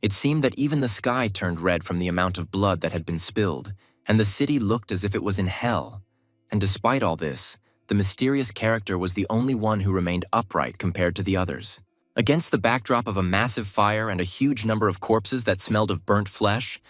It seemed that even the sky turned red from the amount of blood that had been spilled, and the city looked as if it was in hell. And despite all this, the mysterious character was the only one who remained upright compared to the others. Against the backdrop of a massive fire and a huge number of corpses that smelled of burnt flesh,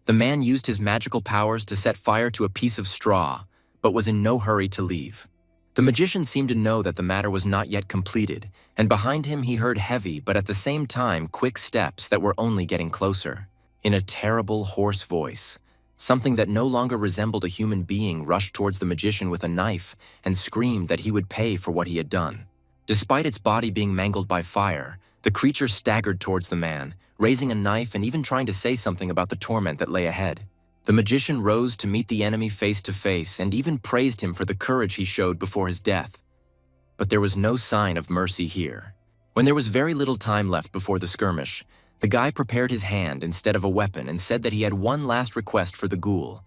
the man used his magical powers to set fire to a piece of straw, but was in no hurry to leave. The magician seemed to know that the matter was not yet completed, and behind him he heard heavy but at the same time quick steps that were only getting closer. In a terrible, hoarse voice, something that no longer resembled a human being rushed towards the magician with a knife and screamed that he would pay for what he had done. Despite its body being mangled by fire, the creature staggered towards the man, raising a knife and even trying to say something about the torment that lay ahead. The magician rose to meet the enemy face to face and even praised him for the courage he showed before his death. But there was no sign of mercy here. When there was very little time left before the skirmish, the guy prepared his hand instead of a weapon and said that he had one last request for the ghoul,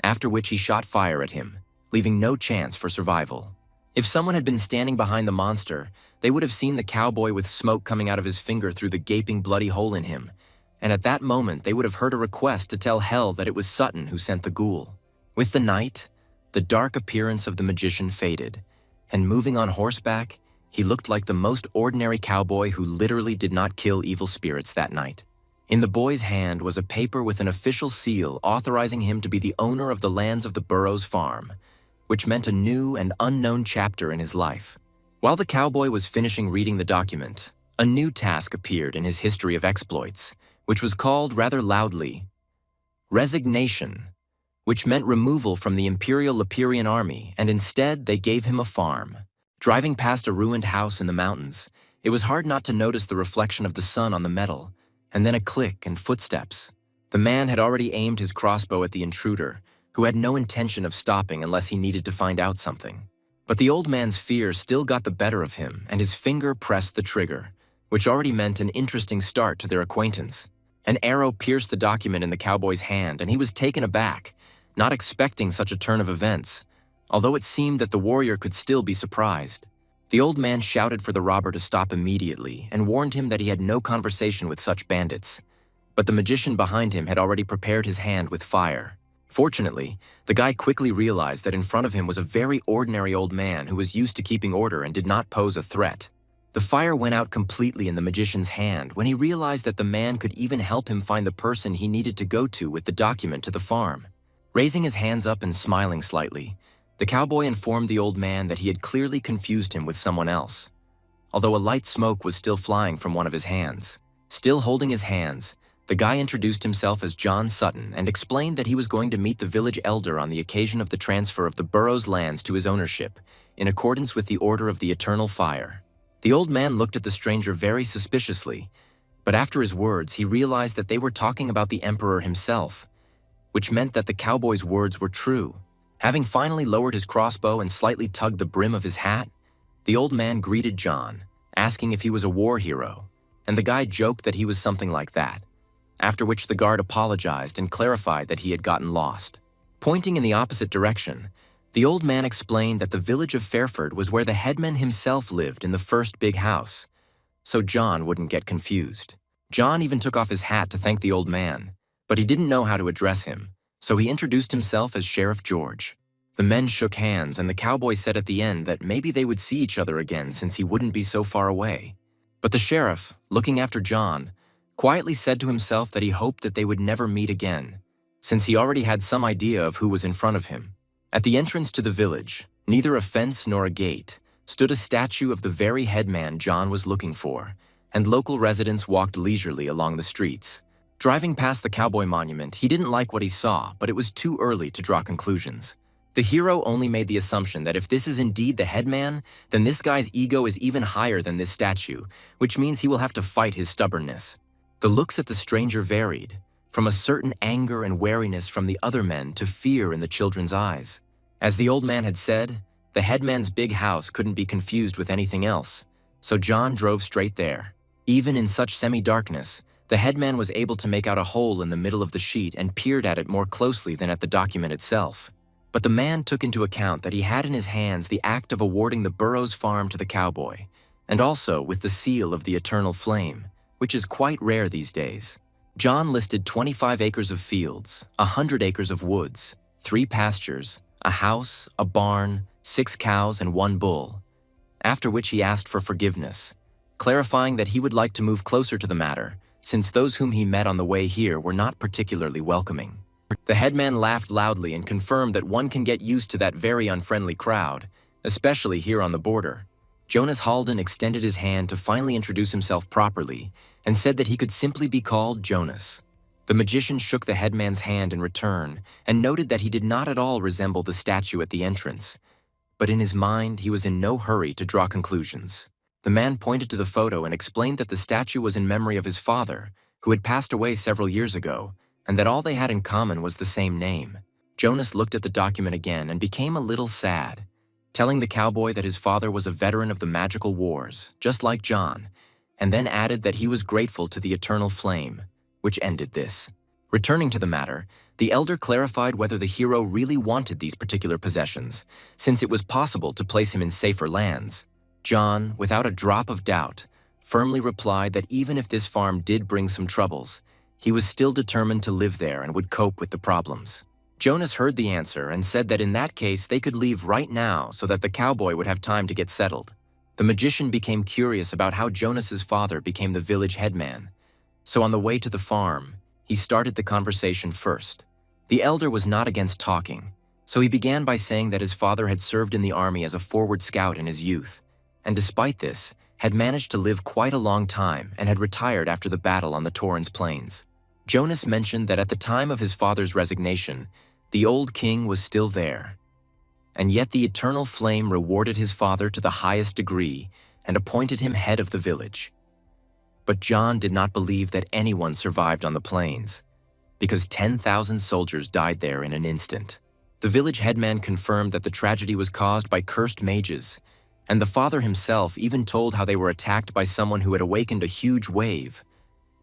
after which he shot fire at him, leaving no chance for survival. If someone had been standing behind the monster, they would have seen the cowboy with smoke coming out of his finger through the gaping bloody hole in him, and at that moment they would have heard a request to tell hell that it was Sutton who sent the ghoul. With the night, the dark appearance of the magician faded, and moving on horseback, he looked like the most ordinary cowboy who literally did not kill evil spirits that night. In the boy's hand was a paper with an official seal authorizing him to be the owner of the lands of the Burrows farm, which meant a new and unknown chapter in his life. While the cowboy was finishing reading the document, a new task appeared in his history of exploits, which was called rather loudly, resignation, which meant removal from the Imperial Lapirian army, and instead they gave him a farm. Driving past a ruined house in the mountains, it was hard not to notice the reflection of the sun on the metal, and then a click and footsteps. The man had already aimed his crossbow at the intruder, who had no intention of stopping unless he needed to find out something. But the old man's fear still got the better of him, and his finger pressed the trigger, which already meant an interesting start to their acquaintance. An arrow pierced the document in the cowboy's hand, and he was taken aback, not expecting such a turn of events, although it seemed that the warrior could still be surprised. The old man shouted for the robber to stop immediately and warned him that he had no conversation with such bandits. But the magician behind him had already prepared his hand with fire. Fortunately, the guy quickly realized that in front of him was a very ordinary old man who was used to keeping order and did not pose a threat. The fire went out completely in the magician's hand when he realized that the man could even help him find the person he needed to go to with the document to the farm. Raising his hands up and smiling slightly, the cowboy informed the old man that he had clearly confused him with someone else, although a light smoke was still flying from one of his hands. Still holding his hands, the guy introduced himself as John Sutton and explained that he was going to meet the village elder on the occasion of the transfer of the Burrows' lands to his ownership, in accordance with the order of the Eternal Fire. The old man looked at the stranger very suspiciously, but after his words he realized that they were talking about the emperor himself, which meant that the cowboy's words were true. Having finally lowered his crossbow and slightly tugged the brim of his hat, the old man greeted John, asking if he was a war hero, and the guy joked that he was something like that, after which the guard apologized and clarified that he had gotten lost. Pointing in the opposite direction, the old man explained that the village of Fairford was where the headman himself lived in the first big house, so John wouldn't get confused. John even took off his hat to thank the old man, but he didn't know how to address him, so he introduced himself as Sheriff George. The men shook hands, and the cowboy said at the end that maybe they would see each other again since he wouldn't be so far away. But the sheriff, looking after John, quietly said to himself that he hoped that they would never meet again, since he already had some idea of who was in front of him. At the entrance to the village, neither a fence nor a gate, stood a statue of the very headman John was looking for, and local residents walked leisurely along the streets. Driving past the cowboy monument, he didn't like what he saw, but it was too early to draw conclusions. The hero only made the assumption that if this is indeed the headman, then this guy's ego is even higher than this statue, which means he will have to fight his stubbornness. The looks at the stranger varied, from a certain anger and wariness from the other men to fear in the children's eyes. As the old man had said, the headman's big house couldn't be confused with anything else, so John drove straight there. Even in such semi-darkness, the headman was able to make out a hole in the middle of the sheet and peered at it more closely than at the document itself. But the man took into account that he had in his hands the act of awarding the Burrows farm to the cowboy, and also with the seal of the Eternal Flame, which is quite rare these days. John listed 25 acres of fields, 100 acres of woods, 3 pastures, a house, a barn, 6 cows, and 1 bull, after which he asked for forgiveness, clarifying that he would like to move closer to the matter, since those whom he met on the way here were not particularly welcoming. The headman laughed loudly and confirmed that one can get used to that very unfriendly crowd, especially here on the border. Jonas Halden extended his hand to finally introduce himself properly and said that he could simply be called Jonas. The magician shook the headman's hand in return and noted that he did not at all resemble the statue at the entrance, but in his mind he was in no hurry to draw conclusions. The man pointed to the photo and explained that the statue was in memory of his father, who had passed away several years ago, and that all they had in common was the same name. Jonas looked at the document again and became a little sad, telling the cowboy that his father was a veteran of the magical wars, just like John, and then added that he was grateful to the eternal flame, which ended this. Returning to the matter, the elder clarified whether the hero really wanted these particular possessions, since it was possible to place him in safer lands. John, without a drop of doubt, firmly replied that even if this farm did bring some troubles, he was still determined to live there and would cope with the problems. Jonas heard the answer and said that in that case they could leave right now so that the cowboy would have time to get settled. The magician became curious about how Jonas's father became the village headman, so on the way to the farm, he started the conversation first. The elder was not against talking, so he began by saying that his father had served in the army as a forward scout in his youth, and despite this, had managed to live quite a long time and had retired after the battle on the Torrens Plains. Jonas mentioned that at the time of his father's resignation, the old king was still there, and yet the eternal flame rewarded his father to the highest degree and appointed him head of the village. But John did not believe that anyone survived on the plains, because 10,000 soldiers died there in an instant. The village headman confirmed that the tragedy was caused by cursed mages, and the father himself even told how they were attacked by someone who had awakened a huge wave.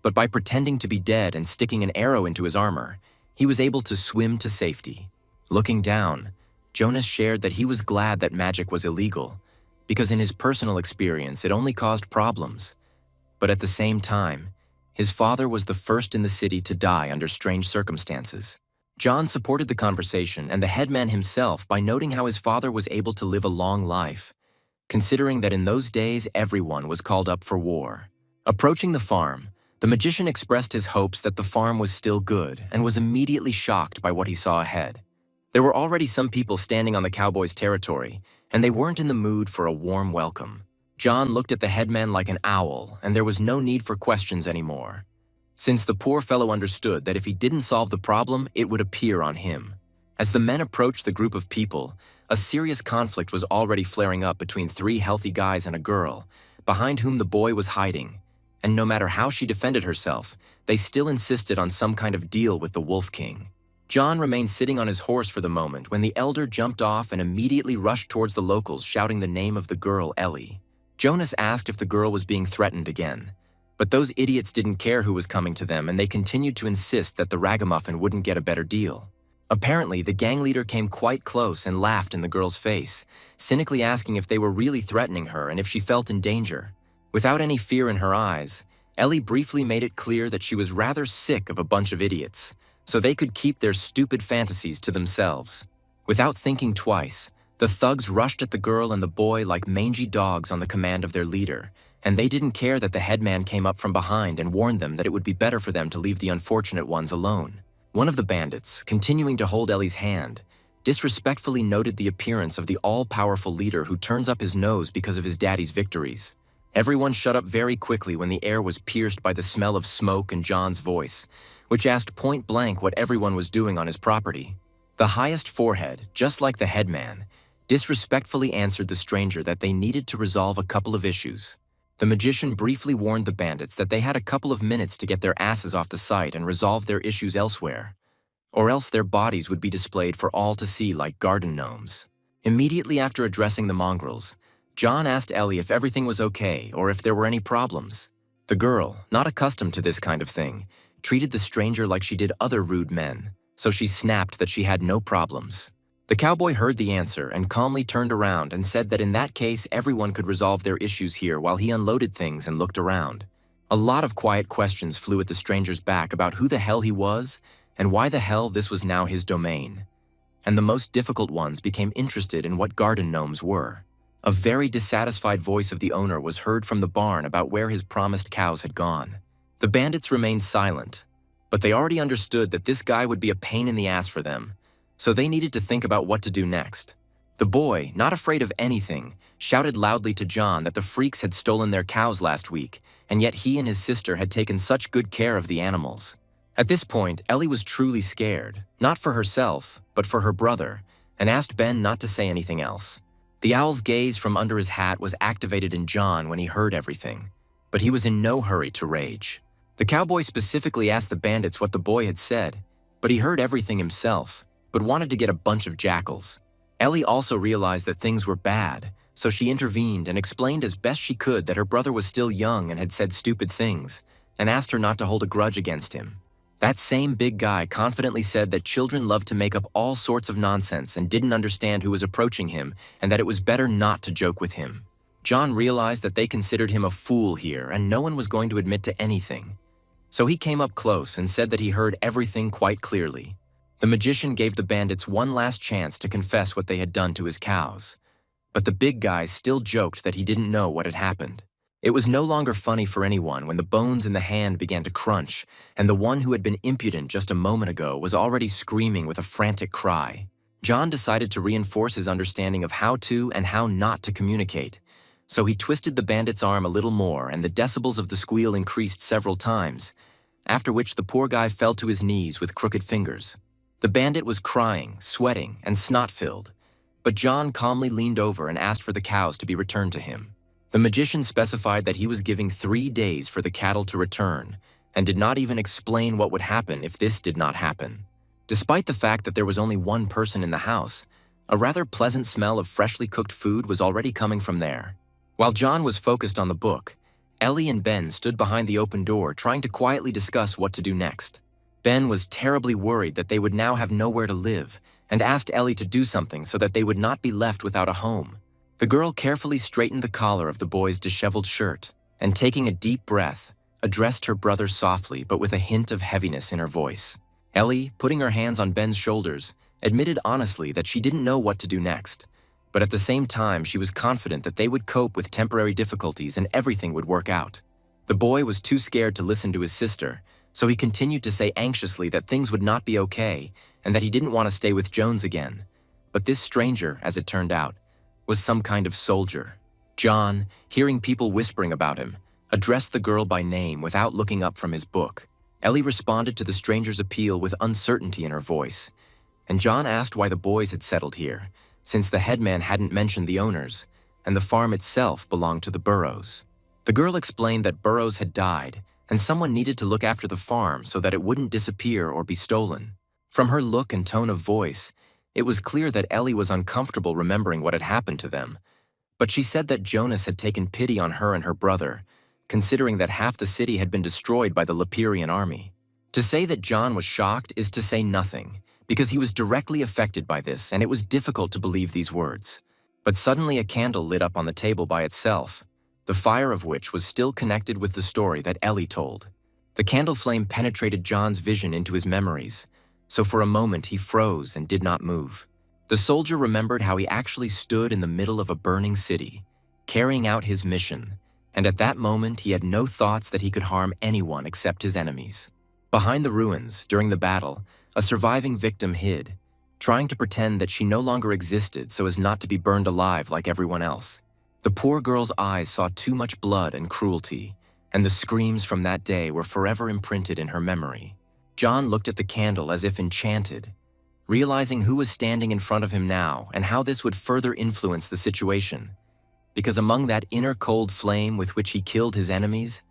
But by pretending to be dead and sticking an arrow into his armor, he was able to swim to safety. Looking down, Jonas shared that he was glad that magic was illegal, because in his personal experience it only caused problems. But at the same time, his father was the first in the city to die under strange circumstances. John supported the conversation and the headman himself by noting how his father was able to live a long life, considering that in those days everyone was called up for war. Approaching the farm, the magician expressed his hopes that the farm was still good and was immediately shocked by what he saw ahead. There were already some people standing on the cowboys' territory, and they weren't in the mood for a warm welcome. John looked at the headman like an owl, and there was no need for questions anymore, since the poor fellow understood that if he didn't solve the problem, it would appear on him. As the men approached the group of people, a serious conflict was already flaring up between 3 healthy guys and a girl, behind whom the boy was hiding. And no matter how she defended herself, they still insisted on some kind of deal with the Wolf King. John remained sitting on his horse for the moment when the elder jumped off and immediately rushed towards the locals, shouting the name of the girl, Ellie. Jonas asked if the girl was being threatened again, but those idiots didn't care who was coming to them, and they continued to insist that the ragamuffin wouldn't get a better deal. Apparently, the gang leader came quite close and laughed in the girl's face, cynically asking if they were really threatening her and if she felt in danger. Without any fear in her eyes, Ellie briefly made it clear that she was rather sick of a bunch of idiots, so they could keep their stupid fantasies to themselves. Without thinking twice, the thugs rushed at the girl and the boy like mangy dogs on the command of their leader, and they didn't care that the headman came up from behind and warned them that it would be better for them to leave the unfortunate ones alone. One of the bandits, continuing to hold Ellie's hand, disrespectfully noted the appearance of the all-powerful leader who turns up his nose because of his daddy's victories. Everyone shut up very quickly when the air was pierced by the smell of smoke and John's voice, which asked point blank what everyone was doing on his property. The highest forehead, just like the headman, disrespectfully answered the stranger that they needed to resolve a couple of issues. The magician briefly warned the bandits that they had a couple of minutes to get their asses off the site and resolve their issues elsewhere, or else their bodies would be displayed for all to see like garden gnomes. Immediately after addressing the mongrels, John asked Ellie if everything was okay or if there were any problems. The girl, not accustomed to this kind of thing, treated the stranger like she did other rude men, so she snapped that she had no problems. The cowboy heard the answer and calmly turned around and said that in that case everyone could resolve their issues here while he unloaded things and looked around. A lot of quiet questions flew at the stranger's back about who the hell he was and why the hell this was now his domain. And the most difficult ones became interested in what garden gnomes were. A very dissatisfied voice of the owner was heard from the barn about where his promised cows had gone. The bandits remained silent, but they already understood that this guy would be a pain in the ass for them, so they needed to think about what to do next. The boy, not afraid of anything, shouted loudly to John that the freaks had stolen their cows last week, and yet he and his sister had taken such good care of the animals. At this point, Ellie was truly scared, not for herself, but for her brother, and asked Ben not to say anything else. The owl's gaze from under his hat was activated in John when he heard everything, but he was in no hurry to rage. The cowboy specifically asked the bandits what the boy had said, but he heard everything himself, but wanted to get a bunch of jackals. Ellie also realized that things were bad, so she intervened and explained as best she could that her brother was still young and had said stupid things, and asked her not to hold a grudge against him. That same big guy confidently said that children loved to make up all sorts of nonsense and didn't understand who was approaching him and that it was better not to joke with him. John realized that they considered him a fool here and no one was going to admit to anything. So he came up close and said that he heard everything quite clearly. The magician gave the bandits one last chance to confess what they had done to his cows. But the big guy still joked that he didn't know what had happened. It was no longer funny for anyone when the bones in the hand began to crunch, and the one who had been impudent just a moment ago was already screaming with a frantic cry. John decided to reinforce his understanding of how to and how not to communicate. So he twisted the bandit's arm a little more, and the decibels of the squeal increased several times, after which the poor guy fell to his knees with crooked fingers. The bandit was crying, sweating, and snot-filled, but John calmly leaned over and asked for the cows to be returned to him. The magician specified that he was giving 3 days for the cattle to return, and did not even explain what would happen if this did not happen. Despite the fact that there was only one person in the house, a rather pleasant smell of freshly cooked food was already coming from there. While John was focused on the book, Ellie and Ben stood behind the open door trying to quietly discuss what to do next. Ben was terribly worried that they would now have nowhere to live, and asked Ellie to do something so that they would not be left without a home. The girl carefully straightened the collar of the boy's disheveled shirt, and taking a deep breath, addressed her brother softly but with a hint of heaviness in her voice. Ellie, putting her hands on Ben's shoulders, admitted honestly that she didn't know what to do next, but at the same time she was confident that they would cope with temporary difficulties and everything would work out. The boy was too scared to listen to his sister, so he continued to say anxiously that things would not be okay and that he didn't want to stay with Jones again. But this stranger, as it turned out, was some kind of soldier. John, hearing people whispering about him, addressed the girl by name without looking up from his book. Ellie responded to the stranger's appeal with uncertainty in her voice, and John asked why the boys had settled here, since the headman hadn't mentioned the owners, and the farm itself belonged to the Burrows. The girl explained that Burrows had died, and someone needed to look after the farm so that it wouldn't disappear or be stolen. From her look and tone of voice, it was clear that Ellie was uncomfortable remembering what had happened to them, but she said that Jonas had taken pity on her and her brother, considering that half the city had been destroyed by the Leperian army. To say that John was shocked is to say nothing, because he was directly affected by this and it was difficult to believe these words. But suddenly a candle lit up on the table by itself, the fire of which was still connected with the story that Ellie told. The candle flame penetrated John's vision into his memories, so for a moment he froze and did not move. The soldier remembered how he actually stood in the middle of a burning city, carrying out his mission, and at that moment he had no thoughts that he could harm anyone except his enemies. Behind the ruins, during the battle, a surviving victim hid, trying to pretend that she no longer existed so as not to be burned alive like everyone else. The poor girl's eyes saw too much blood and cruelty, and the screams from that day were forever imprinted in her memory. John looked at the candle as if enchanted, realizing who was standing in front of him now and how this would further influence the situation. Because among that inner cold flame with which he killed his enemies,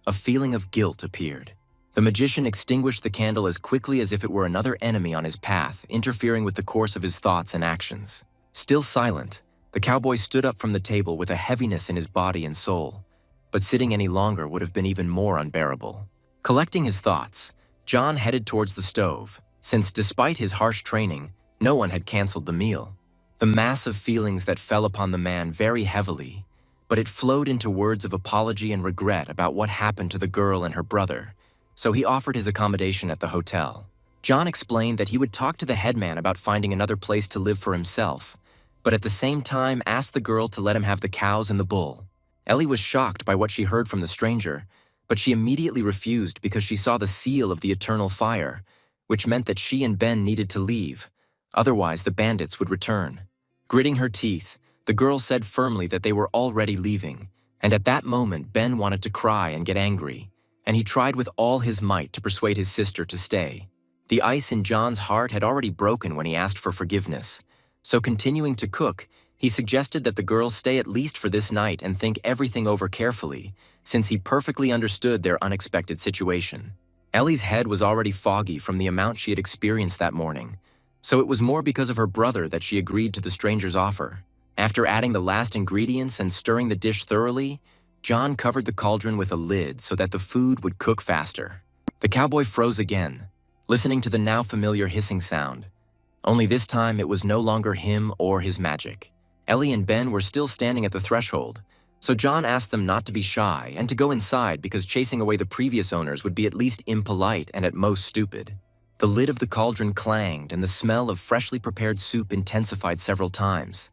a feeling of guilt appeared. The magician extinguished the candle as quickly as if it were another enemy on his path, interfering with the course of his thoughts and actions. Still silent, the cowboy stood up from the table with a heaviness in his body and soul, but sitting any longer would have been even more unbearable. Collecting his thoughts, John headed towards the stove, since despite his harsh training, no one had canceled the meal. The mass of feelings that fell upon the man very heavily, but it flowed into words of apology and regret about what happened to the girl and her brother, so he offered his accommodation at the hotel. John explained that he would talk to the headman about finding another place to live for himself, but at the same time asked the girl to let him have the cows and the bull. Ellie was shocked by what she heard from the stranger, but she immediately refused because she saw the seal of the eternal fire, which meant that she and Ben needed to leave, otherwise the bandits would return. Gritting her teeth, the girl said firmly that they were already leaving, and at that moment Ben wanted to cry and get angry, and he tried with all his might to persuade his sister to stay. The ice in John's heart had already broken when he asked for forgiveness, so continuing to cook, he suggested that the girl stay at least for this night and think everything over carefully, since he perfectly understood their unexpected situation. Ellie's head was already foggy from the amount she had experienced that morning, so it was more because of her brother that she agreed to the stranger's offer. After adding the last ingredients and stirring the dish thoroughly, John covered the cauldron with a lid so that the food would cook faster. The cowboy froze again, listening to the now familiar hissing sound. Only this time it was no longer him or his magic. Ellie and Ben were still standing at the threshold, so John asked them not to be shy and to go inside because chasing away the previous owners would be at least impolite and at most stupid. The lid of the cauldron clanged and the smell of freshly prepared soup intensified several times,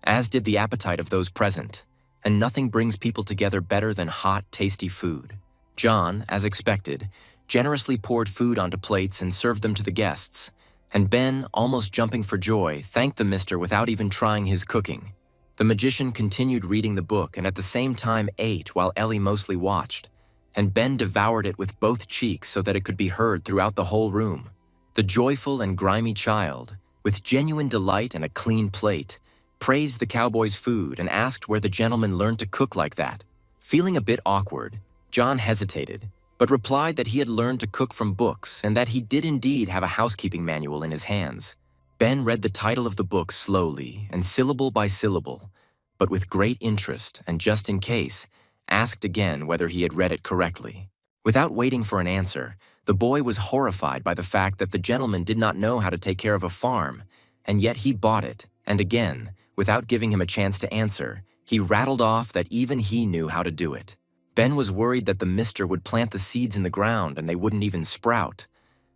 as did the appetite of those present, and nothing brings people together better than hot, tasty food. John, as expected, generously poured food onto plates and served them to the guests, and Ben, almost jumping for joy, thanked the mister without even trying his cooking. The magician continued reading the book and at the same time ate while Ellie mostly watched, and Ben devoured it with both cheeks so that it could be heard throughout the whole room. The joyful and grimy child, with genuine delight and a clean plate, praised the cowboy's food and asked where the gentleman learned to cook like that. Feeling a bit awkward, John hesitated, but replied that he had learned to cook from books and that he did indeed have a housekeeping manual in his hands. Ben read the title of the book slowly and syllable by syllable, but with great interest and just in case, asked again whether he had read it correctly. Without waiting for an answer, the boy was horrified by the fact that the gentleman did not know how to take care of a farm, and yet he bought it, and again, without giving him a chance to answer, he rattled off that even he knew how to do it. Ben was worried that the mister would plant the seeds in the ground and they wouldn't even sprout.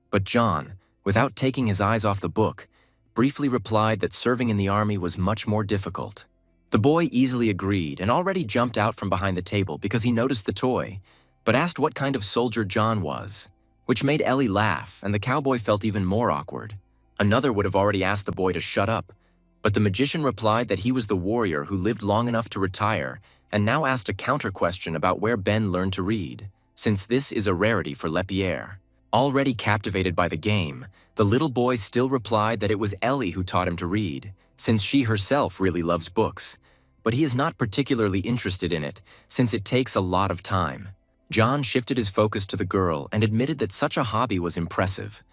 But John, without taking his eyes off the book, briefly replied that serving in the army was much more difficult. The boy easily agreed and already jumped out from behind the table because he noticed the toy, but asked what kind of soldier John was, which made Ellie laugh and the cowboy felt even more awkward. Another would have already asked the boy to shut up, but the magician replied that he was the warrior who lived long enough to retire and now asked a counter-question about where Ben learned to read, since this is a rarity for Lepierre. Already captivated by the game, the little boy still replied that it was Ellie who taught him to read, since she herself really loves books, but he is not particularly interested in it, since it takes a lot of time. John shifted his focus to the girl and admitted that such a hobby was impressive,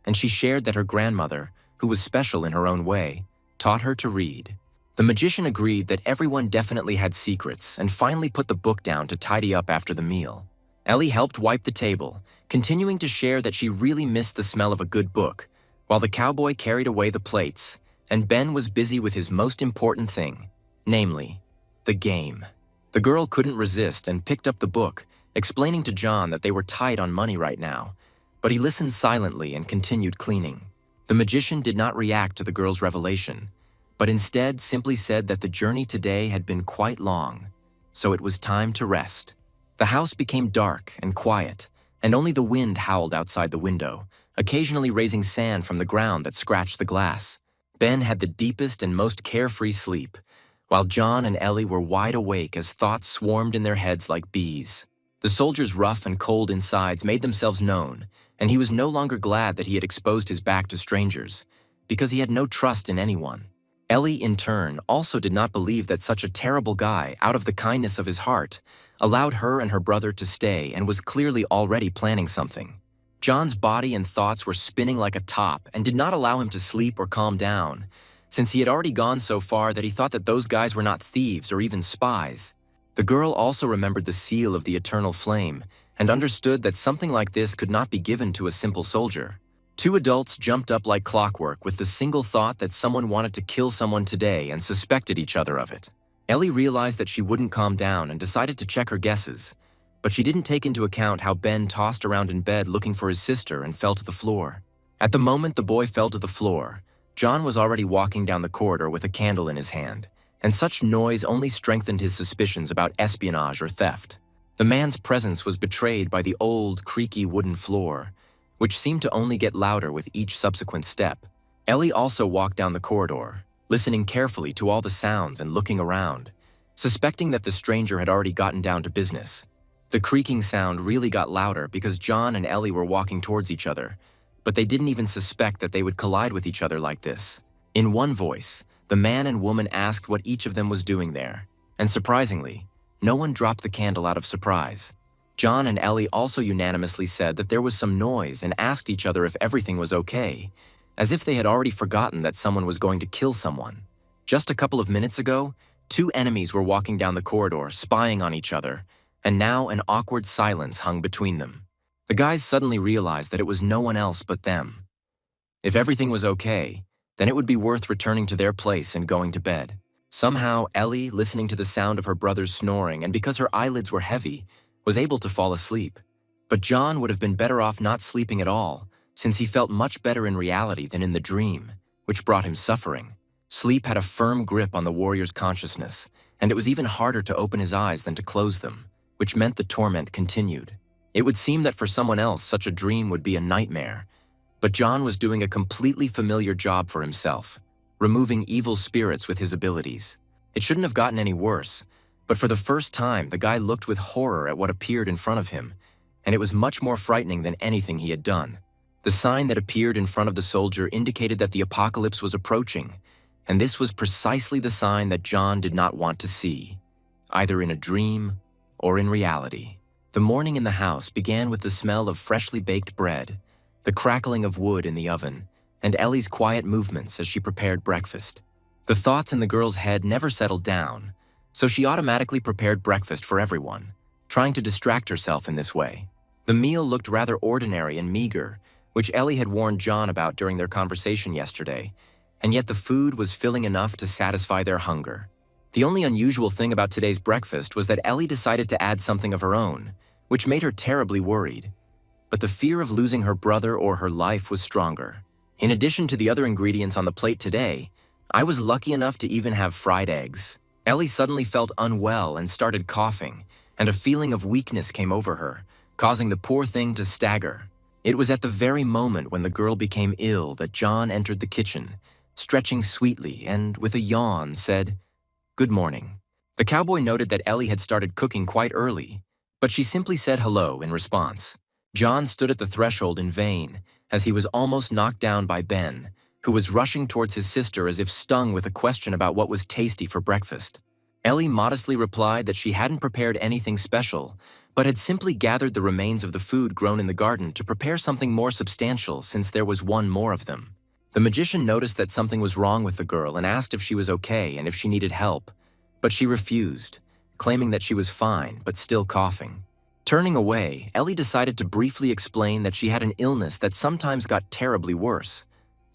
and she shared that her grandmother, who was special in her own way, taught her to read. The magician agreed that everyone definitely had secrets and finally put the book down to tidy up after the meal. Ellie helped wipe the table, continuing to share that she really missed the smell of a good book, while the cowboy carried away the plates, and Ben was busy with his most important thing, namely, the game. The girl couldn't resist and picked up the book, explaining to John that they were tight on money right now, but he listened silently and continued cleaning. The magician did not react to the girl's revelation, but instead simply said that the journey today had been quite long, so it was time to rest. The house became dark and quiet, and only the wind howled outside the window, occasionally raising sand from the ground that scratched the glass. Ben had the deepest and most carefree sleep, while John and Ellie were wide awake as thoughts swarmed in their heads like bees. The soldier's rough and cold insides made themselves known, and he was no longer glad that he had exposed his back to strangers, because he had no trust in anyone. Ellie, in turn, also did not believe that such a terrible guy, out of the kindness of his heart, allowed her and her brother to stay and was clearly already planning something. John's body and thoughts were spinning like a top and did not allow him to sleep or calm down, since he had already gone so far that he thought that those guys were not thieves or even spies. The girl also remembered the seal of the eternal flame and understood that something like this could not be given to a simple soldier. Two adults jumped up like clockwork with the single thought that someone wanted to kill someone today and suspected each other of it. Ellie realized that she wouldn't calm down and decided to check her guesses, but she didn't take into account how Ben tossed around in bed looking for his sister and fell to the floor. At the moment the boy fell to the floor, John was already walking down the corridor with a candle in his hand, and such noise only strengthened his suspicions about espionage or theft. The man's presence was betrayed by the old, creaky wooden floor, which seemed to only get louder with each subsequent step. Ellie also walked down the corridor, listening carefully to all the sounds and looking around, suspecting that the stranger had already gotten down to business. The creaking sound really got louder because John and Ellie were walking towards each other, but they didn't even suspect that they would collide with each other like this. In one voice, the man and woman asked what each of them was doing there, and surprisingly, no one dropped the candle out of surprise. John and Ellie also unanimously said that there was some noise and asked each other if everything was okay, as if they had already forgotten that someone was going to kill someone. Just a couple of minutes ago, two enemies were walking down the corridor, spying on each other, and now an awkward silence hung between them. The guys suddenly realized that it was no one else but them. If everything was okay, then it would be worth returning to their place and going to bed. Somehow, Ellie, listening to the sound of her brother's snoring and because her eyelids were heavy, was able to fall asleep. But John would have been better off not sleeping at all, since he felt much better in reality than in the dream, which brought him suffering. Sleep had a firm grip on the warrior's consciousness, and it was even harder to open his eyes than to close them, which meant the torment continued. It would seem that for someone else such a dream would be a nightmare, but John was doing a completely familiar job for himself, removing evil spirits with his abilities. It shouldn't have gotten any worse, but for the first time the guy looked with horror at what appeared in front of him, and it was much more frightening than anything he had done. The sign that appeared in front of the soldier indicated that the apocalypse was approaching, and this was precisely the sign that John did not want to see, either in a dream or in reality. The morning in the house began with the smell of freshly baked bread, the crackling of wood in the oven, and Ellie's quiet movements as she prepared breakfast. The thoughts in the girl's head never settled down, so she automatically prepared breakfast for everyone, trying to distract herself in this way. The meal looked rather ordinary and meager, which Ellie had warned John about during their conversation yesterday, and yet the food was filling enough to satisfy their hunger. The only unusual thing about today's breakfast was that Ellie decided to add something of her own, which made her terribly worried. But the fear of losing her brother or her life was stronger. In addition to the other ingredients on the plate today, I was lucky enough to even have fried eggs. Ellie suddenly felt unwell and started coughing, and a feeling of weakness came over her, causing the poor thing to stagger. It was at the very moment when the girl became ill that John entered the kitchen, stretching sweetly and, with a yawn, said, "Good morning." The cowboy noted that Ellie had started cooking quite early, but she simply said hello in response. John stood at the threshold in vain, as he was almost knocked down by Ben, who was rushing towards his sister as if stung with a question about what was tasty for breakfast. Ellie modestly replied that she hadn't prepared anything special, but had simply gathered the remains of the food grown in the garden to prepare something more substantial since there was one more of them. The magician noticed that something was wrong with the girl and asked if she was okay and if she needed help, but she refused, claiming that she was fine but still coughing. Turning away, Ellie decided to briefly explain that she had an illness that sometimes got terribly worse,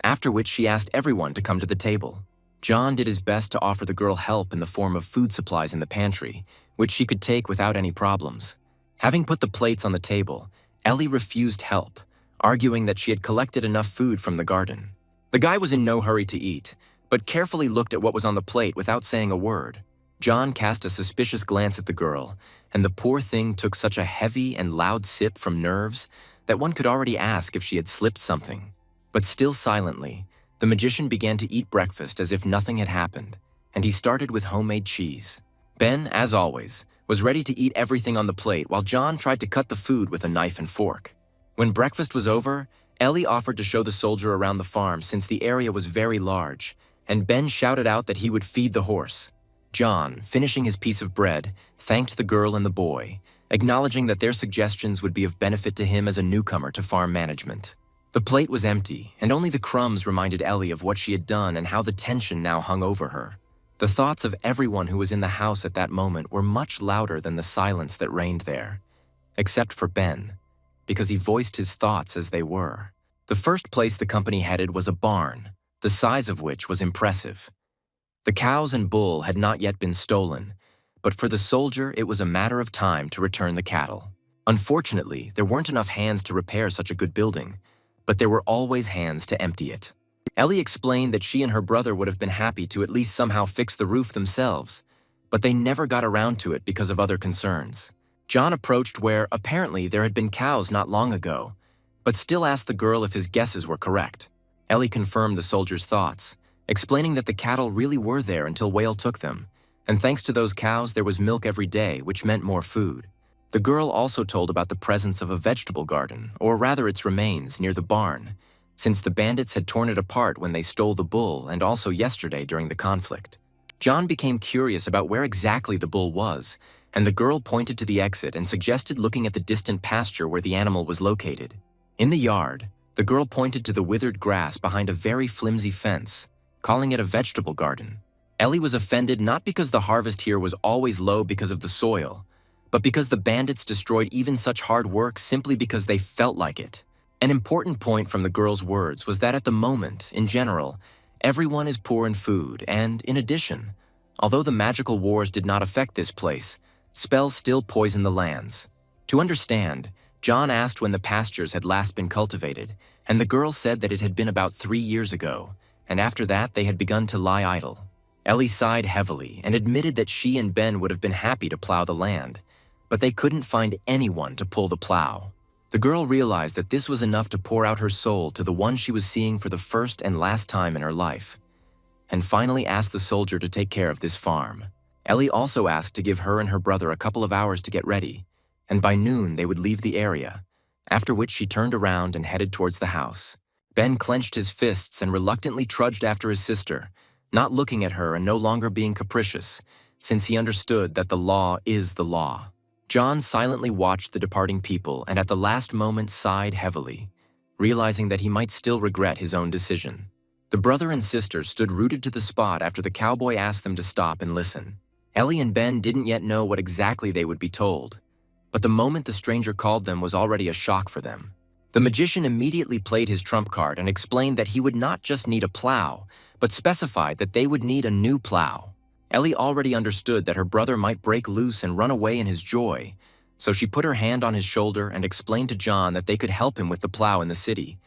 after which she asked everyone to come to the table. John did his best to offer the girl help in the form of food supplies in the pantry, which she could take without any problems. Having put the plates on the table, Ellie refused help, arguing that she had collected enough food from the garden. The guy was in no hurry to eat, but carefully looked at what was on the plate without saying a word. John cast a suspicious glance at the girl, and the poor thing took such a heavy and loud sip from nerves that one could already ask if she had slipped something. But still silently, the magician began to eat breakfast as if nothing had happened, and he started with homemade cheese. Ben, as always, was ready to eat everything on the plate while John tried to cut the food with a knife and fork. When breakfast was over, Ellie offered to show the soldier around the farm since the area was very large, and Ben shouted out that he would feed the horse. John, finishing his piece of bread, thanked the girl and the boy, acknowledging that their suggestions would be of benefit to him as a newcomer to farm management. The plate was empty, and only the crumbs reminded Ellie of what she had done and how the tension now hung over her. The thoughts of everyone who was in the house at that moment were much louder than the silence that reigned there, except for Ben, because he voiced his thoughts as they were. The first place the company headed was a barn, the size of which was impressive. The cows and bull had not yet been stolen, but for the soldier it was a matter of time to return the cattle. Unfortunately, there weren't enough hands to repair such a good building, but there were always hands to empty it. Ellie explained that she and her brother would have been happy to at least somehow fix the roof themselves, but they never got around to it because of other concerns. John approached where, apparently, there had been cows not long ago, but still asked the girl if his guesses were correct. Ellie confirmed the soldier's thoughts, explaining that the cattle really were there until Whale took them, and thanks to those cows there was milk every day, which meant more food. The girl also told about the presence of a vegetable garden, or rather its remains, near the barn, since the bandits had torn it apart when they stole the bull and also yesterday during the conflict. John became curious about where exactly the bull was, and the girl pointed to the exit and suggested looking at the distant pasture where the animal was located. In the yard, the girl pointed to the withered grass behind a very flimsy fence, calling it a vegetable garden. Ellie was offended not because the harvest here was always low because of the soil, but because the bandits destroyed even such hard work simply because they felt like it. An important point from the girl's words was that at the moment, in general, everyone is poor in food, and in addition, although the magical wars did not affect this place, spells still poison the lands. To understand, John asked when the pastures had last been cultivated, and the girl said that it had been about 3 years ago, and after that they had begun to lie idle. Ellie sighed heavily and admitted that she and Ben would have been happy to plow the land, but they couldn't find anyone to pull the plow. The girl realized that this was enough to pour out her soul to the one she was seeing for the first and last time in her life, and finally asked the soldier to take care of this farm. Ellie also asked to give her and her brother a couple of hours to get ready, and by noon they would leave the area, after which she turned around and headed towards the house. Ben clenched his fists and reluctantly trudged after his sister, not looking at her and no longer being capricious, since he understood that the law is the law. John silently watched the departing people and at the last moment sighed heavily, realizing that he might still regret his own decision. The brother and sister stood rooted to the spot after the cowboy asked them to stop and listen. Ellie and Ben didn't yet know what exactly they would be told, but the moment the stranger called them was already a shock for them. The magician immediately played his trump card and explained that he would not just need a plow, but specified that they would need a new plow. Ellie already understood that her brother might break loose and run away in his joy, so she put her hand on his shoulder and explained to John that they could help him with the plow in the city.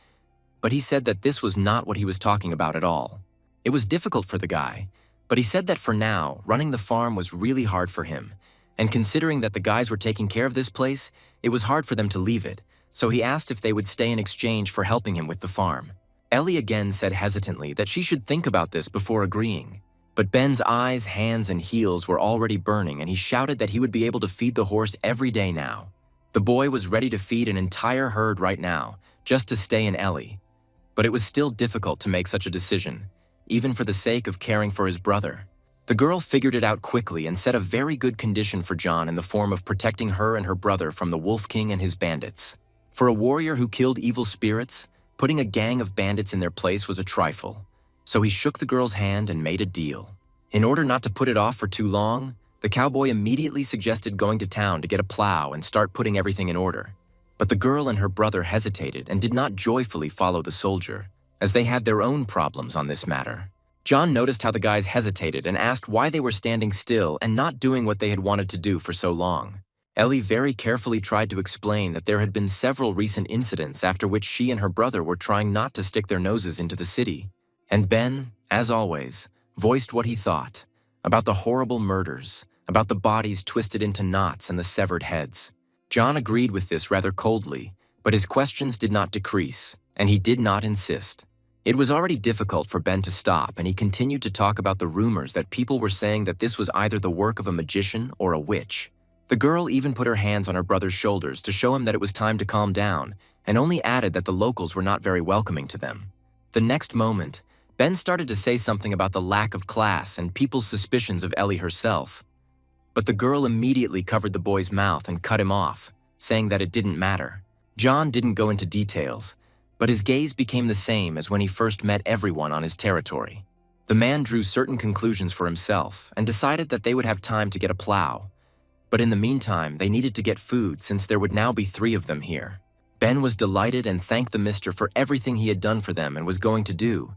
But he said that this was not what he was talking about at all. It was difficult for the guy, but he said that for now, running the farm was really hard for him, and considering that the guys were taking care of this place, it was hard for them to leave it, so he asked if they would stay in exchange for helping him with the farm. Ellie again said hesitantly that she should think about this before agreeing. But Ben's eyes, hands, and heels were already burning, and he shouted that he would be able to feed the horse every day now. The boy was ready to feed an entire herd right now, just to stay in Ellie. But it was still difficult to make such a decision, even for the sake of caring for his brother. The girl figured it out quickly and set a very good condition for John in the form of protecting her and her brother from the Wolf King and his bandits. For a warrior who killed evil spirits, putting a gang of bandits in their place was a trifle, so he shook the girl's hand and made a deal. In order not to put it off for too long, the cowboy immediately suggested going to town to get a plow and start putting everything in order. But the girl and her brother hesitated and did not joyfully follow the soldier, as they had their own problems on this matter. John noticed how the guys hesitated and asked why they were standing still and not doing what they had wanted to do for so long. Ellie very carefully tried to explain that there had been several recent incidents after which she and her brother were trying not to stick their noses into the city. And Ben, as always, voiced what he thought about the horrible murders, about the bodies twisted into knots and the severed heads. John agreed with this rather coldly, but his questions did not decrease, and he did not insist. It was already difficult for Ben to stop, and he continued to talk about the rumors that people were saying that this was either the work of a magician or a witch. The girl even put her hands on her brother's shoulders to show him that it was time to calm down, and only added that the locals were not very welcoming to them. The next moment, Ben started to say something about the lack of class and people's suspicions of Ellie herself. But the girl immediately covered the boy's mouth and cut him off, saying that it didn't matter. John didn't go into details, but his gaze became the same as when he first met everyone on his territory. The man drew certain conclusions for himself and decided that they would have time to get a plow. But in the meantime, they needed to get food since there would now be 3 of them here. Ben was delighted and thanked the mister for everything he had done for them and was going to do,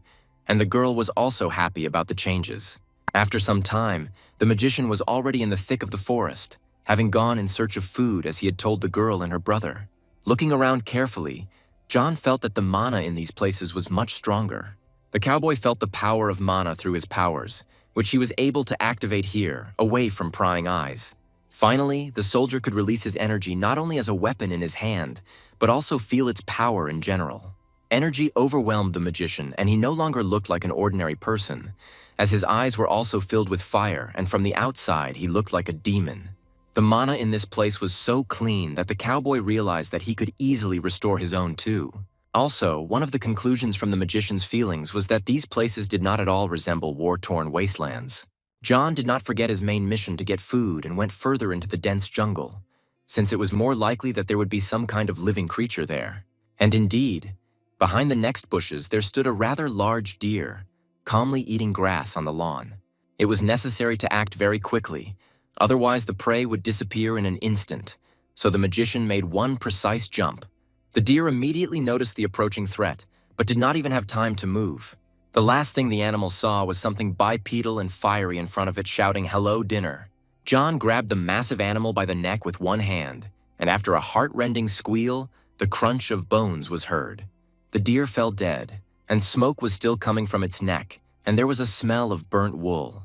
and the girl was also happy about the changes. After some time, the magician was already in the thick of the forest, having gone in search of food as he had told the girl and her brother. Looking around carefully, John felt that the mana in these places was much stronger. The cowboy felt the power of mana through his powers, which he was able to activate here, away from prying eyes. Finally, the soldier could release his energy not only as a weapon in his hand, but also feel its power in general. Energy overwhelmed the magician, and he no longer looked like an ordinary person, as his eyes were also filled with fire, and from the outside he looked like a demon. The mana in this place was so clean that the cowboy realized that he could easily restore his own too. Also, one of the conclusions from the magician's feelings was that these places did not at all resemble war-torn wastelands. John did not forget his main mission to get food and went further into the dense jungle, since it was more likely that there would be some kind of living creature there. And indeed, behind the next bushes there stood a rather large deer, calmly eating grass on the lawn. It was necessary to act very quickly, otherwise the prey would disappear in an instant, so the magician made one precise jump. The deer immediately noticed the approaching threat, but did not even have time to move. The last thing the animal saw was something bipedal and fiery in front of it shouting, "Hello, dinner." John grabbed the massive animal by the neck with one hand, and after a heart-rending squeal, the crunch of bones was heard. The deer fell dead, and smoke was still coming from its neck, and there was a smell of burnt wool.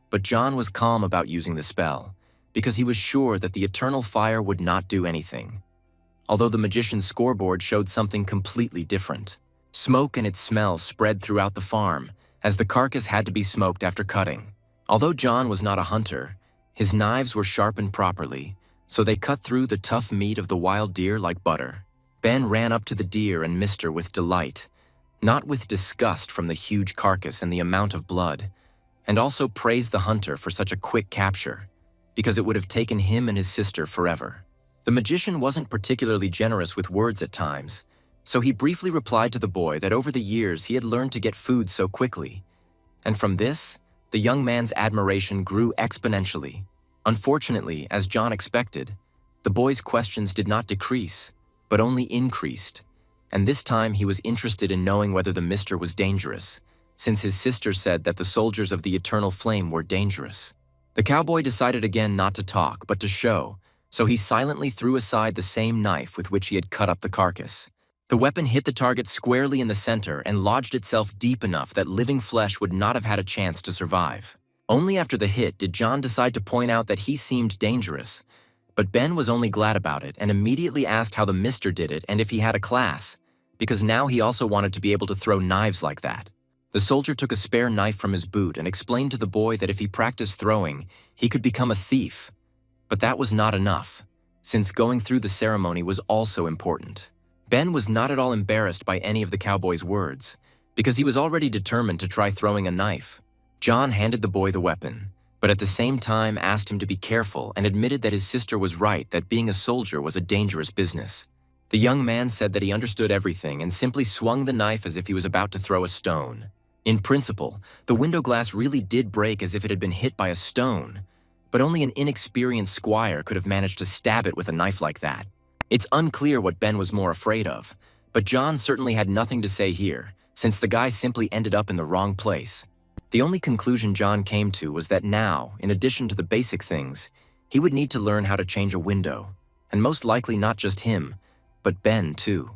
But John was calm about using the spell, because he was sure that the eternal fire would not do anything. Although the magician's scoreboard showed something completely different. Smoke and its smell spread throughout the farm, as the carcass had to be smoked after cutting. Although John was not a hunter, his knives were sharpened properly, so they cut through the tough meat of the wild deer like butter. Ben ran up to the deer and missed her with delight, not with disgust from the huge carcass and the amount of blood, and also praised the hunter for such a quick capture, because it would have taken him and his sister forever. The magician wasn't particularly generous with words at times, so he briefly replied to the boy that over the years he had learned to get food so quickly, and from this, the young man's admiration grew exponentially. Unfortunately, as John expected, the boy's questions did not decrease, but only increased, and this time he was interested in knowing whether the mister was dangerous, since his sister said that the soldiers of the Eternal Flame were dangerous. The cowboy decided again not to talk, but to show, so he silently threw aside the same knife with which he had cut up the carcass. The weapon hit the target squarely in the center and lodged itself deep enough that living flesh would not have had a chance to survive. Only after the hit did John decide to point out that he seemed dangerous, but Ben was only glad about it and immediately asked how the mister did it and if he had a class, because now he also wanted to be able to throw knives like that. The soldier took a spare knife from his boot and explained to the boy that if he practiced throwing, he could become a thief. But that was not enough, since going through the ceremony was also important. Ben was not at all embarrassed by any of the cowboy's words, because he was already determined to try throwing a knife. John handed the boy the weapon, but at the same time asked him to be careful and admitted that his sister was right that being a soldier was a dangerous business. The young man said that he understood everything and simply swung the knife as if he was about to throw a stone. In principle, the window glass really did break as if it had been hit by a stone, but only an inexperienced squire could have managed to stab it with a knife like that. It's unclear what Ben was more afraid of, but John certainly had nothing to say here, since the guy simply ended up in the wrong place. The only conclusion John came to was that now, in addition to the basic things, he would need to learn how to change a window, and most likely not just him, but Ben too.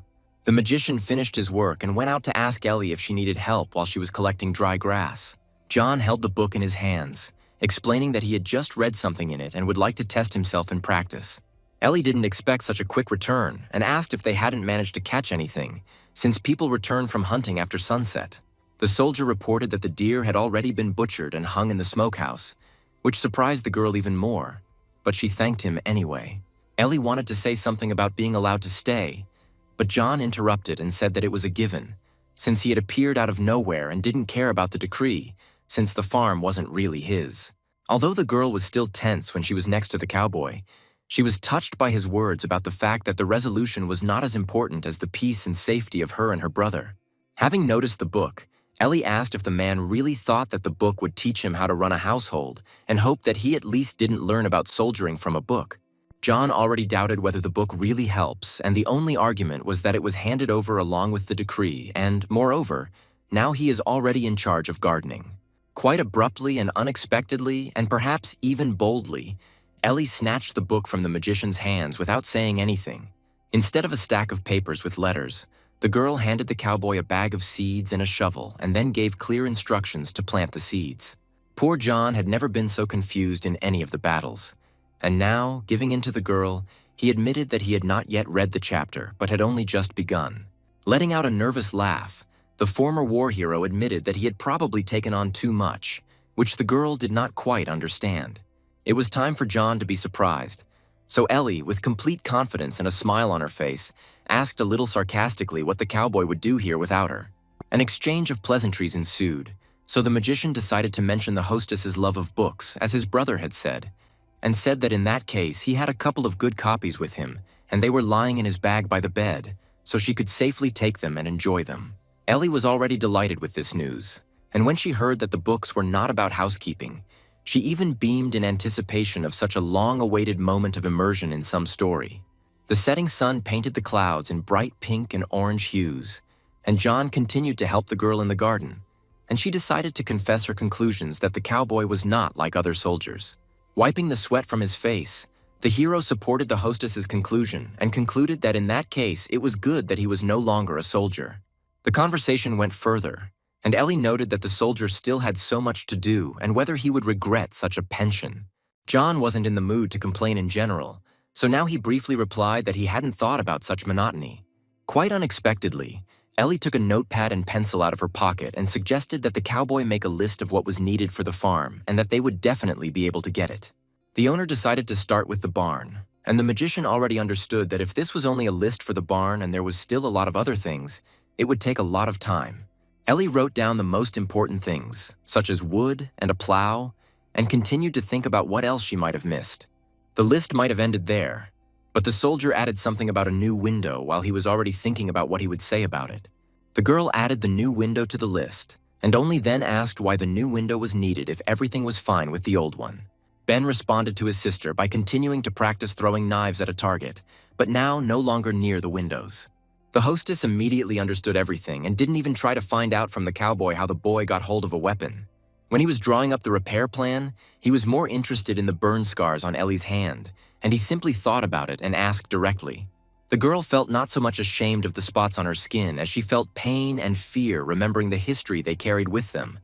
The magician finished his work and went out to ask Ellie if she needed help while she was collecting dry grass. John held the book in his hands, explaining that he had just read something in it and would like to test himself in practice. Ellie didn't expect such a quick return and asked if they hadn't managed to catch anything, since people returned from hunting after sunset. The soldier reported that the deer had already been butchered and hung in the smokehouse, which surprised the girl even more, but she thanked him anyway. Ellie wanted to say something about being allowed to stay, but John interrupted and said that it was a given, since he had appeared out of nowhere and didn't care about the decree, since the farm wasn't really his. Although the girl was still tense when she was next to the cowboy, she was touched by his words about the fact that the resolution was not as important as the peace and safety of her and her brother. Having noticed the book, Ellie asked if the man really thought that the book would teach him how to run a household and hoped that he at least didn't learn about soldiering from a book. John already doubted whether the book really helps, and the only argument was that it was handed over along with the decree and, moreover, now he is already in charge of gardening. Quite abruptly and unexpectedly, and perhaps even boldly, Ellie snatched the book from the magician's hands without saying anything. Instead of a stack of papers with letters, the girl handed the cowboy a bag of seeds and a shovel and then gave clear instructions to plant the seeds. Poor John had never been so confused in any of the battles. And now, giving in to the girl, he admitted that he had not yet read the chapter, but had only just begun. Letting out a nervous laugh, the former war hero admitted that he had probably taken on too much, which the girl did not quite understand. It was time for John to be surprised. So Ellie, with complete confidence and a smile on her face, asked a little sarcastically what the cowboy would do here without her. An exchange of pleasantries ensued, so the magician decided to mention the hostess's love of books, as his brother had said, and said that in that case he had a couple of good copies with him, and they were lying in his bag by the bed, so she could safely take them and enjoy them. Ellie was already delighted with this news, and when she heard that the books were not about housekeeping, she even beamed in anticipation of such a long-awaited moment of immersion in some story. The setting sun painted the clouds in bright pink and orange hues, and John continued to help the girl in the garden, and she decided to confess her conclusions that the cowboy was not like other soldiers. Wiping the sweat from his face, the hero supported the hostess's conclusion and concluded that in that case it was good that he was no longer a soldier. The conversation went further, and Ellie noted that the soldier still had so much to do and whether he would regret such a pension. John wasn't in the mood to complain in general, so now he briefly replied that he hadn't thought about such monotony. Quite unexpectedly, Ellie took a notepad and pencil out of her pocket and suggested that the cowboy make a list of what was needed for the farm and that they would definitely be able to get it. The owner decided to start with the barn, and the magician already understood that if this was only a list for the barn and there was still a lot of other things, it would take a lot of time. Ellie wrote down the most important things, such as wood and a plow, and continued to think about what else she might have missed. The list might have ended there, but the soldier added something about a new window while he was already thinking about what he would say about it. The girl added the new window to the list, and only then asked why the new window was needed if everything was fine with the old one. Ben responded to his sister by continuing to practice throwing knives at a target, but now no longer near the windows. The hostess immediately understood everything and didn't even try to find out from the cowboy how the boy got hold of a weapon. When he was drawing up the repair plan, he was more interested in the burn scars on Ellie's hand, and he simply thought about it and asked directly. The girl felt not so much ashamed of the spots on her skin as she felt pain and fear remembering the history they carried with them.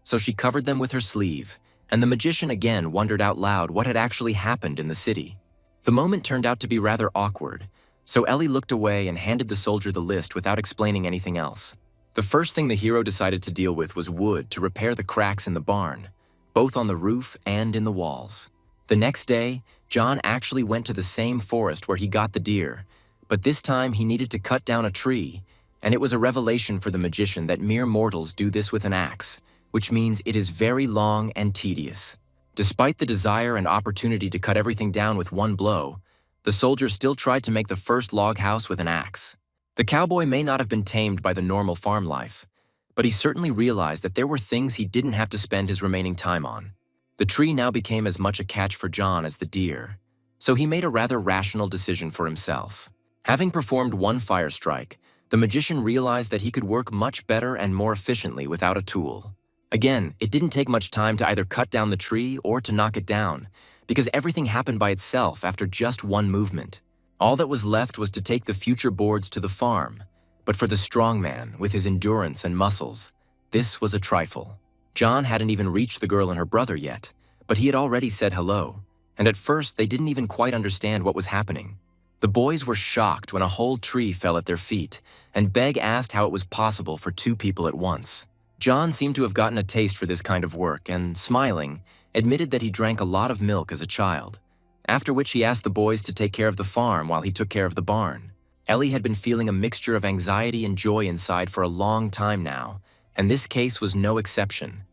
So she covered them with her sleeve, and the magician again wondered out loud what had actually happened in the city. The moment turned out to be rather awkward, so Ellie looked away and handed the soldier the list without explaining anything else. The first thing the hero decided to deal with was wood to repair the cracks in the barn, both on the roof and in the walls. The next day, John actually went to the same forest where he got the deer, but this time he needed to cut down a tree, and it was a revelation for the magician that mere mortals do this with an axe, which means it is very long and tedious. Despite the desire and opportunity to cut everything down with one blow, the soldier still tried to make the first log house with an axe. The cowboy may not have been tamed by the normal farm life, but he certainly realized that there were things he didn't have to spend his remaining time on. The tree now became as much a catch for John as the deer, so he made a rather rational decision for himself. Having performed one fire strike, the magician realized that he could work much better and more efficiently without a tool. Again, it didn't take much time to either cut down the tree or to knock it down, because everything happened by itself after just one movement. All that was left was to take the future boards to the farm, but for the strong man, with his endurance and muscles, this was a trifle. John hadn't even reached the girl and her brother yet, but he had already said hello, and at first they didn't even quite understand what was happening. The boys were shocked when a whole tree fell at their feet, and Beg asked how it was possible for two people at once. John seemed to have gotten a taste for this kind of work and, smiling, admitted that he drank a lot of milk as a child, after which he asked the boys to take care of the farm while he took care of the barn. Ellie had been feeling a mixture of anxiety and joy inside for a long time now, and this case was no exception.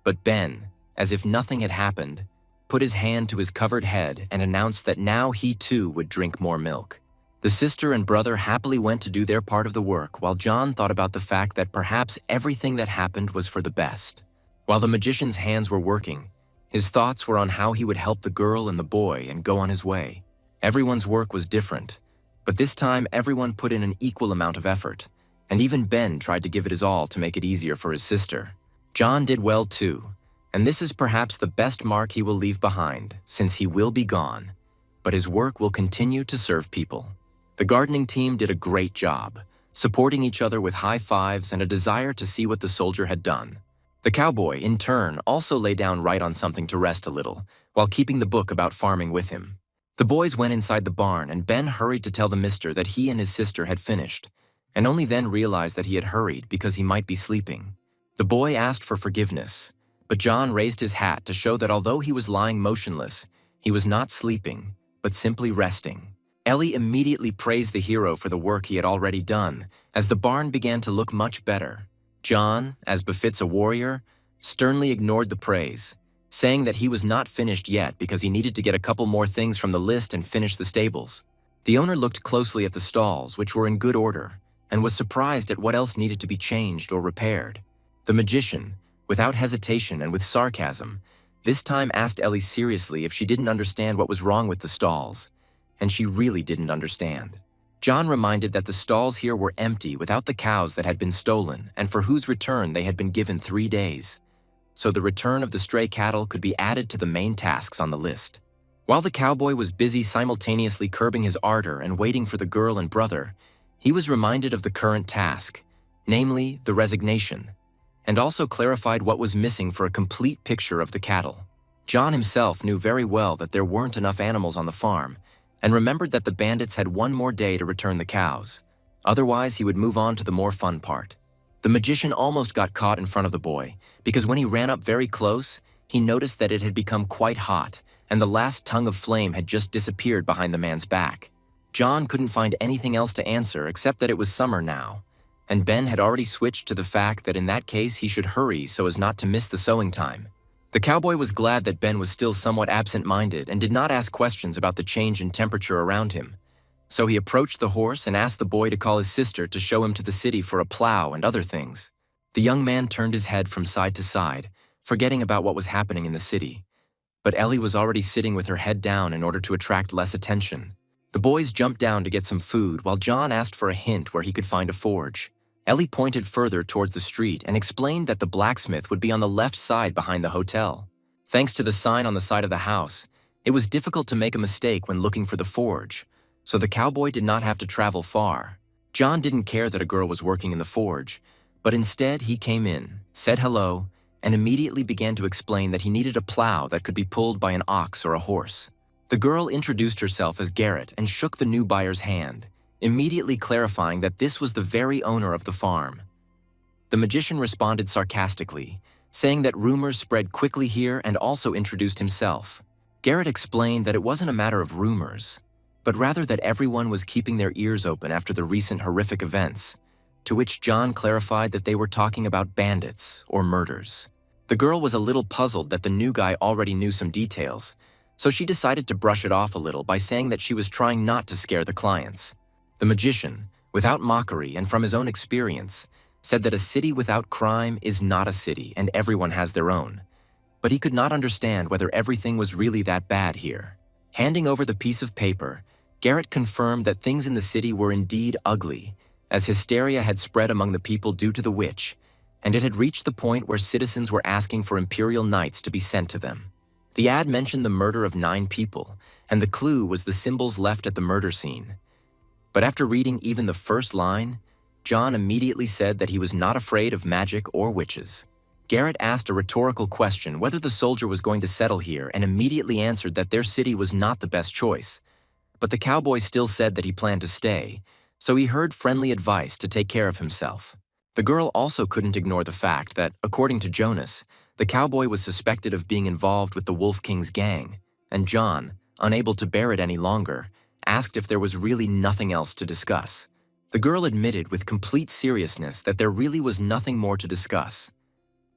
But Ben, as if nothing had happened, put his hand to his covered head and announced that now he too would drink more milk. The sister and brother happily went to do their part of the work while John thought about the fact that perhaps everything that happened was for the best. While the magician's hands were working, his thoughts were on how he would help the girl and the boy and go on his way. Everyone's work was different, but this time everyone put in an equal amount of effort, and even Ben tried to give it his all to make it easier for his sister. John did well too, and this is perhaps the best mark he will leave behind, since he will be gone. But his work will continue to serve people. The gardening team did a great job, supporting each other with high fives and a desire to see what the soldier had done. The cowboy, in turn, also lay down right on something to rest a little, while keeping the book about farming with him. The boys went inside the barn, and Ben hurried to tell the mister that he and his sister had finished, and only then realized that he had hurried because he might be sleeping. The boy asked for forgiveness, but John raised his hat to show that although he was lying motionless, he was not sleeping, but simply resting. Ellie immediately praised the hero for the work he had already done, as the barn began to look much better. John, as befits a warrior, sternly ignored the praise, saying that he was not finished yet because he needed to get a couple more things from the list and finish the stables. The owner looked closely at the stalls, which were in good order, and was surprised at what else needed to be changed or repaired. The magician, without hesitation and with sarcasm, this time asked Ellie seriously if she didn't understand what was wrong with the stalls, and she really didn't understand. John reminded that the stalls here were empty without the cows that had been stolen and for whose return they had been given 3 days. So the return of the stray cattle could be added to the main tasks on the list. While the cowboy was busy simultaneously curbing his ardor and waiting for the girl and brother, he was reminded of the current task, namely the resignation, and also clarified what was missing for a complete picture of the cattle. John himself knew very well that there weren't enough animals on the farm, and remembered that the bandits had 1 more day to return the cows. Otherwise, he would move on to the more fun part. The magician almost got caught in front of the boy, because when he ran up very close, he noticed that it had become quite hot, and the last tongue of flame had just disappeared behind the man's back. John couldn't find anything else to answer except that it was summer now, and Ben had already switched to the fact that in that case he should hurry so as not to miss the sowing time. The cowboy was glad that Ben was still somewhat absent-minded and did not ask questions about the change in temperature around him. So he approached the horse and asked the boy to call his sister to show him to the city for a plow and other things. The young man turned his head from side to side, forgetting about what was happening in the city. But Ellie was already sitting with her head down in order to attract less attention. The boys jumped down to get some food while John asked for a hint where he could find a forge. Ellie pointed further towards the street and explained that the blacksmith would be on the left side behind the hotel. Thanks to the sign on the side of the house, it was difficult to make a mistake when looking for the forge, so the cowboy did not have to travel far. John didn't care that a girl was working in the forge, but instead he came in, said hello, and immediately began to explain that he needed a plow that could be pulled by an ox or a horse. The girl introduced herself as Garrett and shook the new buyer's hand, immediately clarifying that this was the very owner of the farm. The magician responded sarcastically, saying that rumors spread quickly here, and also introduced himself. Garrett explained that it wasn't a matter of rumors, but rather that everyone was keeping their ears open after the recent horrific events, to which John clarified that they were talking about bandits or murders. The girl was a little puzzled that the new guy already knew some details, so she decided to brush it off a little by saying that she was trying not to scare the clients. The magician, without mockery and from his own experience, said that a city without crime is not a city and everyone has their own. But he could not understand whether everything was really that bad here. Handing over the piece of paper, Garrett confirmed that things in the city were indeed ugly, as hysteria had spread among the people due to the witch, and it had reached the point where citizens were asking for imperial knights to be sent to them. The ad mentioned the murder of 9 people, and the clue was the symbols left at the murder scene. But after reading even the first line, John immediately said that he was not afraid of magic or witches. Garrett asked a rhetorical question whether the soldier was going to settle here and immediately answered that their city was not the best choice. But the cowboy still said that he planned to stay, so he heard friendly advice to take care of himself. The girl also couldn't ignore the fact that, according to Jonas, the cowboy was suspected of being involved with the Wolf King's gang, and John, unable to bear it any longer, asked if there was really nothing else to discuss. The girl admitted with complete seriousness that there really was nothing more to discuss.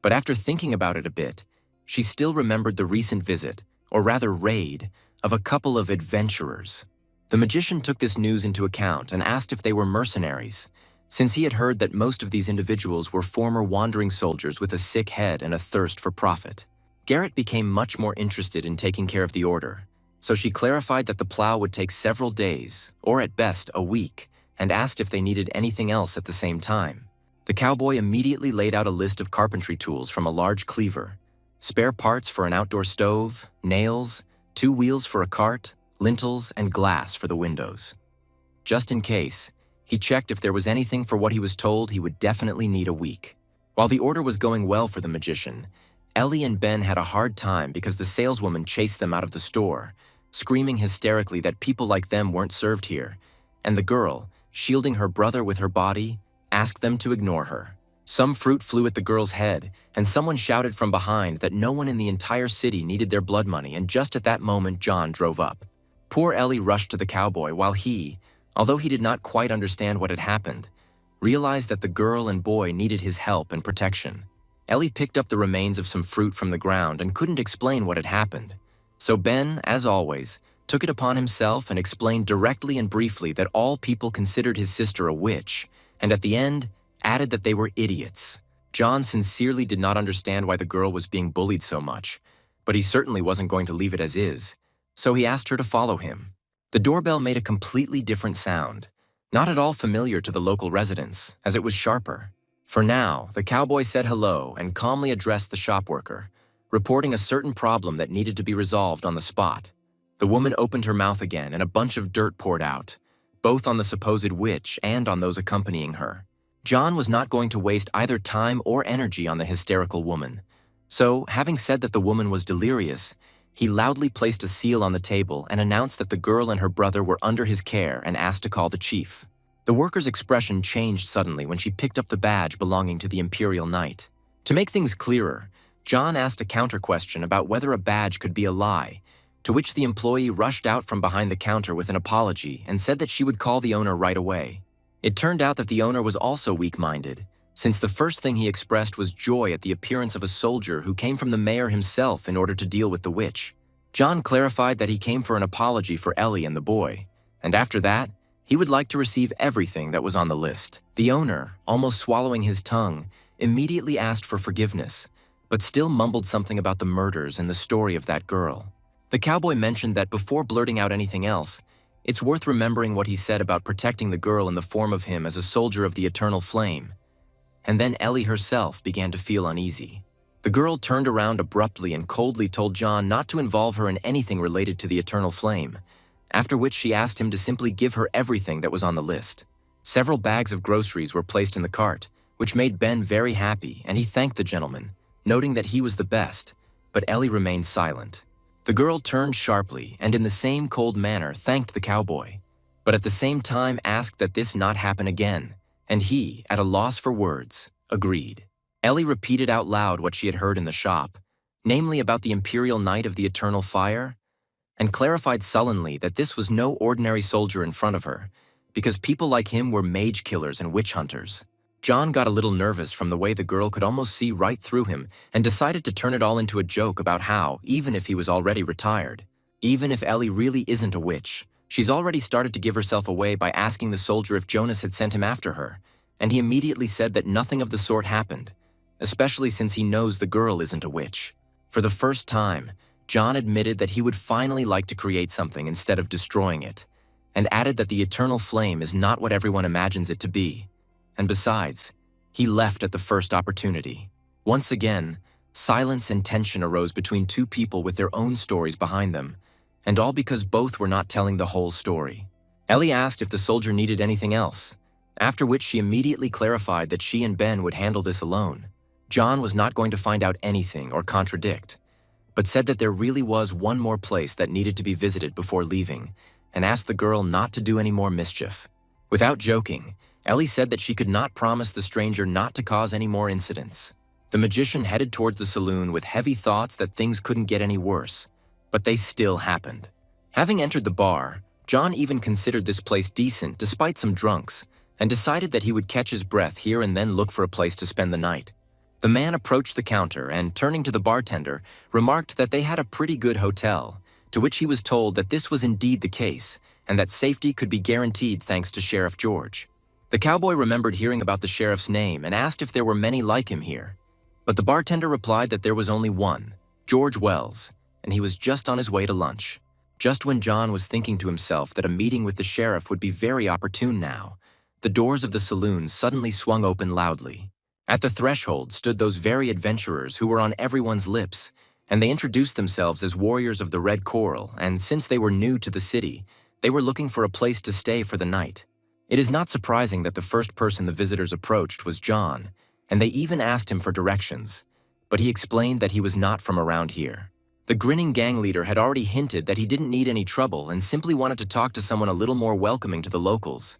But after thinking about it a bit, she still remembered the recent visit, or rather raid, of a couple of adventurers. The magician took this news into account and asked if they were mercenaries, since he had heard that most of these individuals were former wandering soldiers with a sick head and a thirst for profit. Garrett became much more interested in taking care of the order, so she clarified that the plow would take several days, or at best a week, and asked if they needed anything else at the same time. The cowboy immediately laid out a list of carpentry tools from a large cleaver, spare parts for an outdoor stove, nails, 2 wheels for a cart, lintels, and glass for the windows. Just in case, he checked if there was anything for what he was told he would definitely need a week. While the order was going well for the magician, Ellie and Ben had a hard time because the saleswoman chased them out of the store, screaming hysterically that people like them weren't served here, and the girl, shielding her brother with her body, asked them to ignore her. Some fruit flew at the girl's head, and someone shouted from behind that no one in the entire city needed their blood money, and just at that moment John drove up. Poor Ellie rushed to the cowboy while he, although he did not quite understand what had happened, realized that the girl and boy needed his help and protection. Ellie picked up the remains of some fruit from the ground and couldn't explain what had happened. So Ben, as always, took it upon himself and explained directly and briefly that all people considered his sister a witch, and at the end, added that they were idiots. John sincerely did not understand why the girl was being bullied so much, but he certainly wasn't going to leave it as is, so he asked her to follow him. The doorbell made a completely different sound, not at all familiar to the local residents, as it was sharper. For now, the cowboy said hello and calmly addressed the shop worker, reporting a certain problem that needed to be resolved on the spot. The woman opened her mouth again and a bunch of dirt poured out, both on the supposed witch and on those accompanying her. John was not going to waste either time or energy on the hysterical woman, so, having said that the woman was delirious, he loudly placed a seal on the table and announced that the girl and her brother were under his care and asked to call the chief. The worker's expression changed suddenly when she picked up the badge belonging to the Imperial Knight. To make things clearer, John asked a counter-question about whether a badge could be a lie, to which the employee rushed out from behind the counter with an apology and said that she would call the owner right away. It turned out that the owner was also weak-minded, since the first thing he expressed was joy at the appearance of a soldier who came from the mayor himself in order to deal with the witch. John clarified that he came for an apology for Ellie and the boy, and after that, he would like to receive everything that was on the list. The owner, almost swallowing his tongue, immediately asked for forgiveness, but still mumbled something about the murders and the story of that girl. The cowboy mentioned that before blurting out anything else, it's worth remembering what he said about protecting the girl in the form of him as a soldier of the eternal flame. And then Ellie herself began to feel uneasy. The girl turned around abruptly and coldly told John not to involve her in anything related to the eternal flame, after which she asked him to simply give her everything that was on the list. Several bags of groceries were placed in the cart, which made Ben very happy, and he thanked the gentleman, noting that he was the best, but Ellie remained silent. The girl turned sharply and in the same cold manner thanked the cowboy, but at the same time asked that this not happen again, and he, at a loss for words, agreed. Ellie repeated out loud what she had heard in the shop, namely about the Imperial Knight of the Eternal Fire, and clarified sullenly that this was no ordinary soldier in front of her, because people like him were mage killers and witch hunters. John got a little nervous from the way the girl could almost see right through him and decided to turn it all into a joke about how, even if he was already retired, even if Ellie really isn't a witch, she's already started to give herself away by asking the soldier if Jonas had sent him after her, and he immediately said that nothing of the sort happened, especially since he knows the girl isn't a witch. For the first time, John admitted that he would finally like to create something instead of destroying it, and added that the eternal flame is not what everyone imagines it to be. And besides, he left at the first opportunity. Once again, silence and tension arose between two people with their own stories behind them, and all because both were not telling the whole story. Ellie asked if the soldier needed anything else, after which she immediately clarified that she and Ben would handle this alone. John was not going to find out anything or contradict, but said that there really was one more place that needed to be visited before leaving, and asked the girl not to do any more mischief. Without joking, Ellie said that she could not promise the stranger not to cause any more incidents. The magician headed towards the saloon with heavy thoughts that things couldn't get any worse, but they still happened. Having entered the bar, John even considered this place decent despite some drunks, and decided that he would catch his breath here and then look for a place to spend the night. The man approached the counter and, turning to the bartender, remarked that they had a pretty good hotel, to which he was told that this was indeed the case, and that safety could be guaranteed thanks to Sheriff George. The cowboy remembered hearing about the sheriff's name and asked if there were many like him here. But the bartender replied that there was only one, George Wells, and he was just on his way to lunch. Just when John was thinking to himself that a meeting with the sheriff would be very opportune now, the doors of the saloon suddenly swung open loudly. At the threshold stood those very adventurers who were on everyone's lips, and they introduced themselves as warriors of the Red Coral, and since they were new to the city, they were looking for a place to stay for the night. It is not surprising that the first person the visitors approached was John, and they even asked him for directions, but he explained that he was not from around here. The grinning gang leader had already hinted that he didn't need any trouble and simply wanted to talk to someone a little more welcoming to the locals.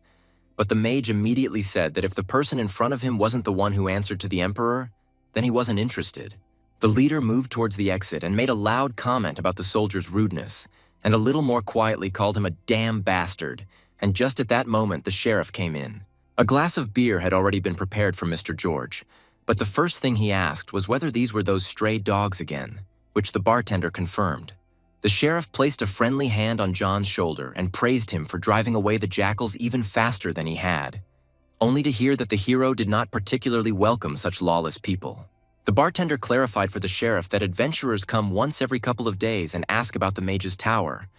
But the mage immediately said that if the person in front of him wasn't the one who answered to the emperor, then he wasn't interested. The leader moved towards the exit and made a loud comment about the soldier's rudeness, and a little more quietly called him a damn bastard, and just at that moment the sheriff came in. A glass of beer had already been prepared for Mr. George, but the first thing he asked was whether these were those stray dogs again, which the bartender confirmed. The sheriff placed a friendly hand on John's shoulder and praised him for driving away the jackals even faster than he had, only to hear that the hero did not particularly welcome such lawless people. The bartender clarified for the sheriff that adventurers come once every couple of days and ask about the mage's tower.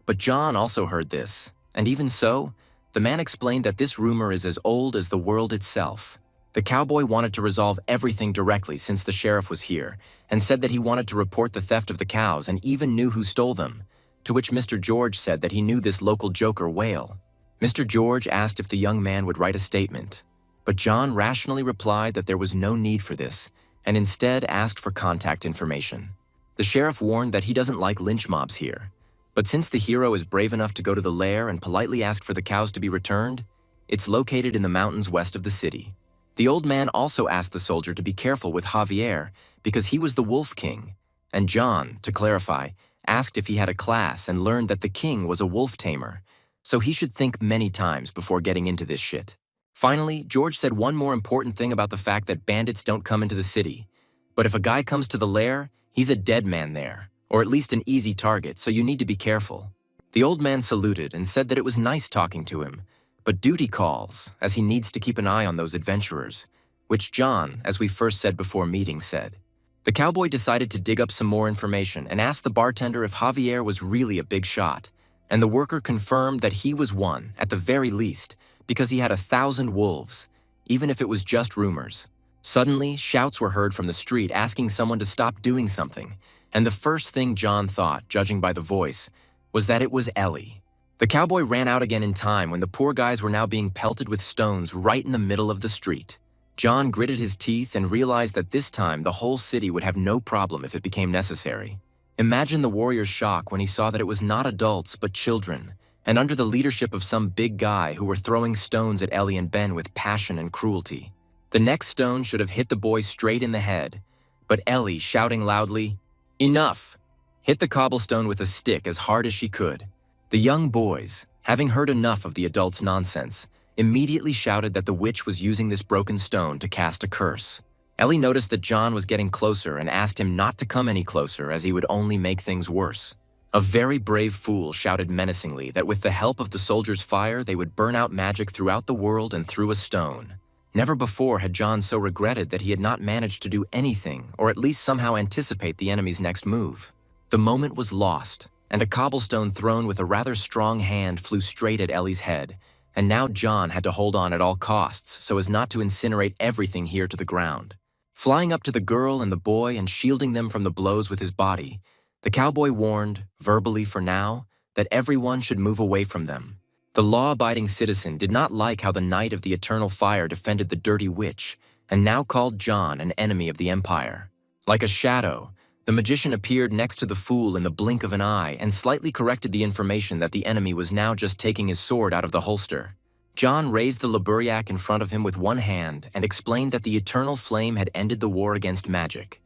But John also heard this, and even so, the man explained that this rumor is as old as the world itself. The cowboy wanted to resolve everything directly since the sheriff was here, and said that he wanted to report the theft of the cows and even knew who stole them, to which Mr. George said that he knew this local joker Whale. Mr. George asked if the young man would write a statement, but John rationally replied that there was no need for this, and instead asked for contact information. The sheriff warned that he doesn't like lynch mobs here, but since the hero is brave enough to go to the lair and politely ask for the cows to be returned, it's located in the mountains west of the city. The old man also asked the soldier to be careful with Javier because he was the Wolf King, and John, to clarify, asked if he had a class and learned that the king was a wolf tamer, so he should think many times before getting into this shit. Finally, George said one more important thing about the fact that bandits don't come into the city, but if a guy comes to the lair, he's a dead man there, or at least an easy target, so you need to be careful. The old man saluted and said that it was nice talking to him, but duty calls, as he needs to keep an eye on those adventurers, which John, as we first said before meeting, said. The cowboy decided to dig up some more information and asked the bartender if Javier was really a big shot, and the worker confirmed that he was one, at the very least, because he had 1,000 wolves, even if it was just rumors. Suddenly, shouts were heard from the street asking someone to stop doing something, and the first thing John thought, judging by the voice, was that it was Ellie. The cowboy ran out again in time when the poor guys were now being pelted with stones right in the middle of the street. John gritted his teeth and realized that this time the whole city would have no problem if it became necessary. Imagine the warrior's shock when he saw that it was not adults but children, and under the leadership of some big guy who were throwing stones at Ellie and Ben with passion and cruelty. The next stone should have hit the boy straight in the head, but Ellie, shouting loudly, "Enough!" hit the cobblestone with a stick as hard as she could. The young boys, having heard enough of the adults' nonsense, immediately shouted that the witch was using this broken stone to cast a curse. Ellie noticed that John was getting closer and asked him not to come any closer as he would only make things worse. A very brave fool shouted menacingly that with the help of the soldiers' fire they would burn out magic throughout the world and through a stone. Never before had John so regretted that he had not managed to do anything or at least somehow anticipate the enemy's next move. The moment was lost, and a cobblestone thrown with a rather strong hand flew straight at Ellie's head, and now John had to hold on at all costs so as not to incinerate everything here to the ground. Flying up to the girl and the boy and shielding them from the blows with his body, the cowboy warned, verbally for now, that everyone should move away from them. The law-abiding citizen did not like how the Knight of the Eternal Fire defended the dirty witch, and now called John an enemy of the Empire. Like a shadow, the magician appeared next to the fool in the blink of an eye and slightly corrected the information that the enemy was now just taking his sword out of the holster. John raised the Liburiac in front of him with one hand and explained that the eternal flame had ended the war against magic,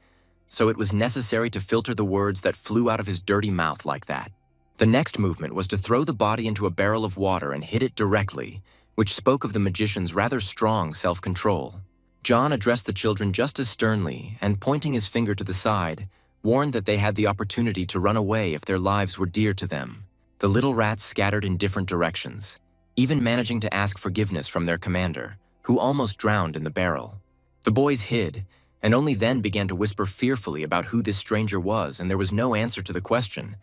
so it was necessary to filter the words that flew out of his dirty mouth like that. The next movement was to throw the body into a barrel of water and hit it directly, which spoke of the magician's rather strong self-control. John addressed the children just as sternly and, pointing his finger to the side, warned that they had the opportunity to run away if their lives were dear to them. The little rats scattered in different directions, even managing to ask forgiveness from their commander, who almost drowned in the barrel. The boys hid, and only then began to whisper fearfully about who this stranger was, and there was no answer to the question.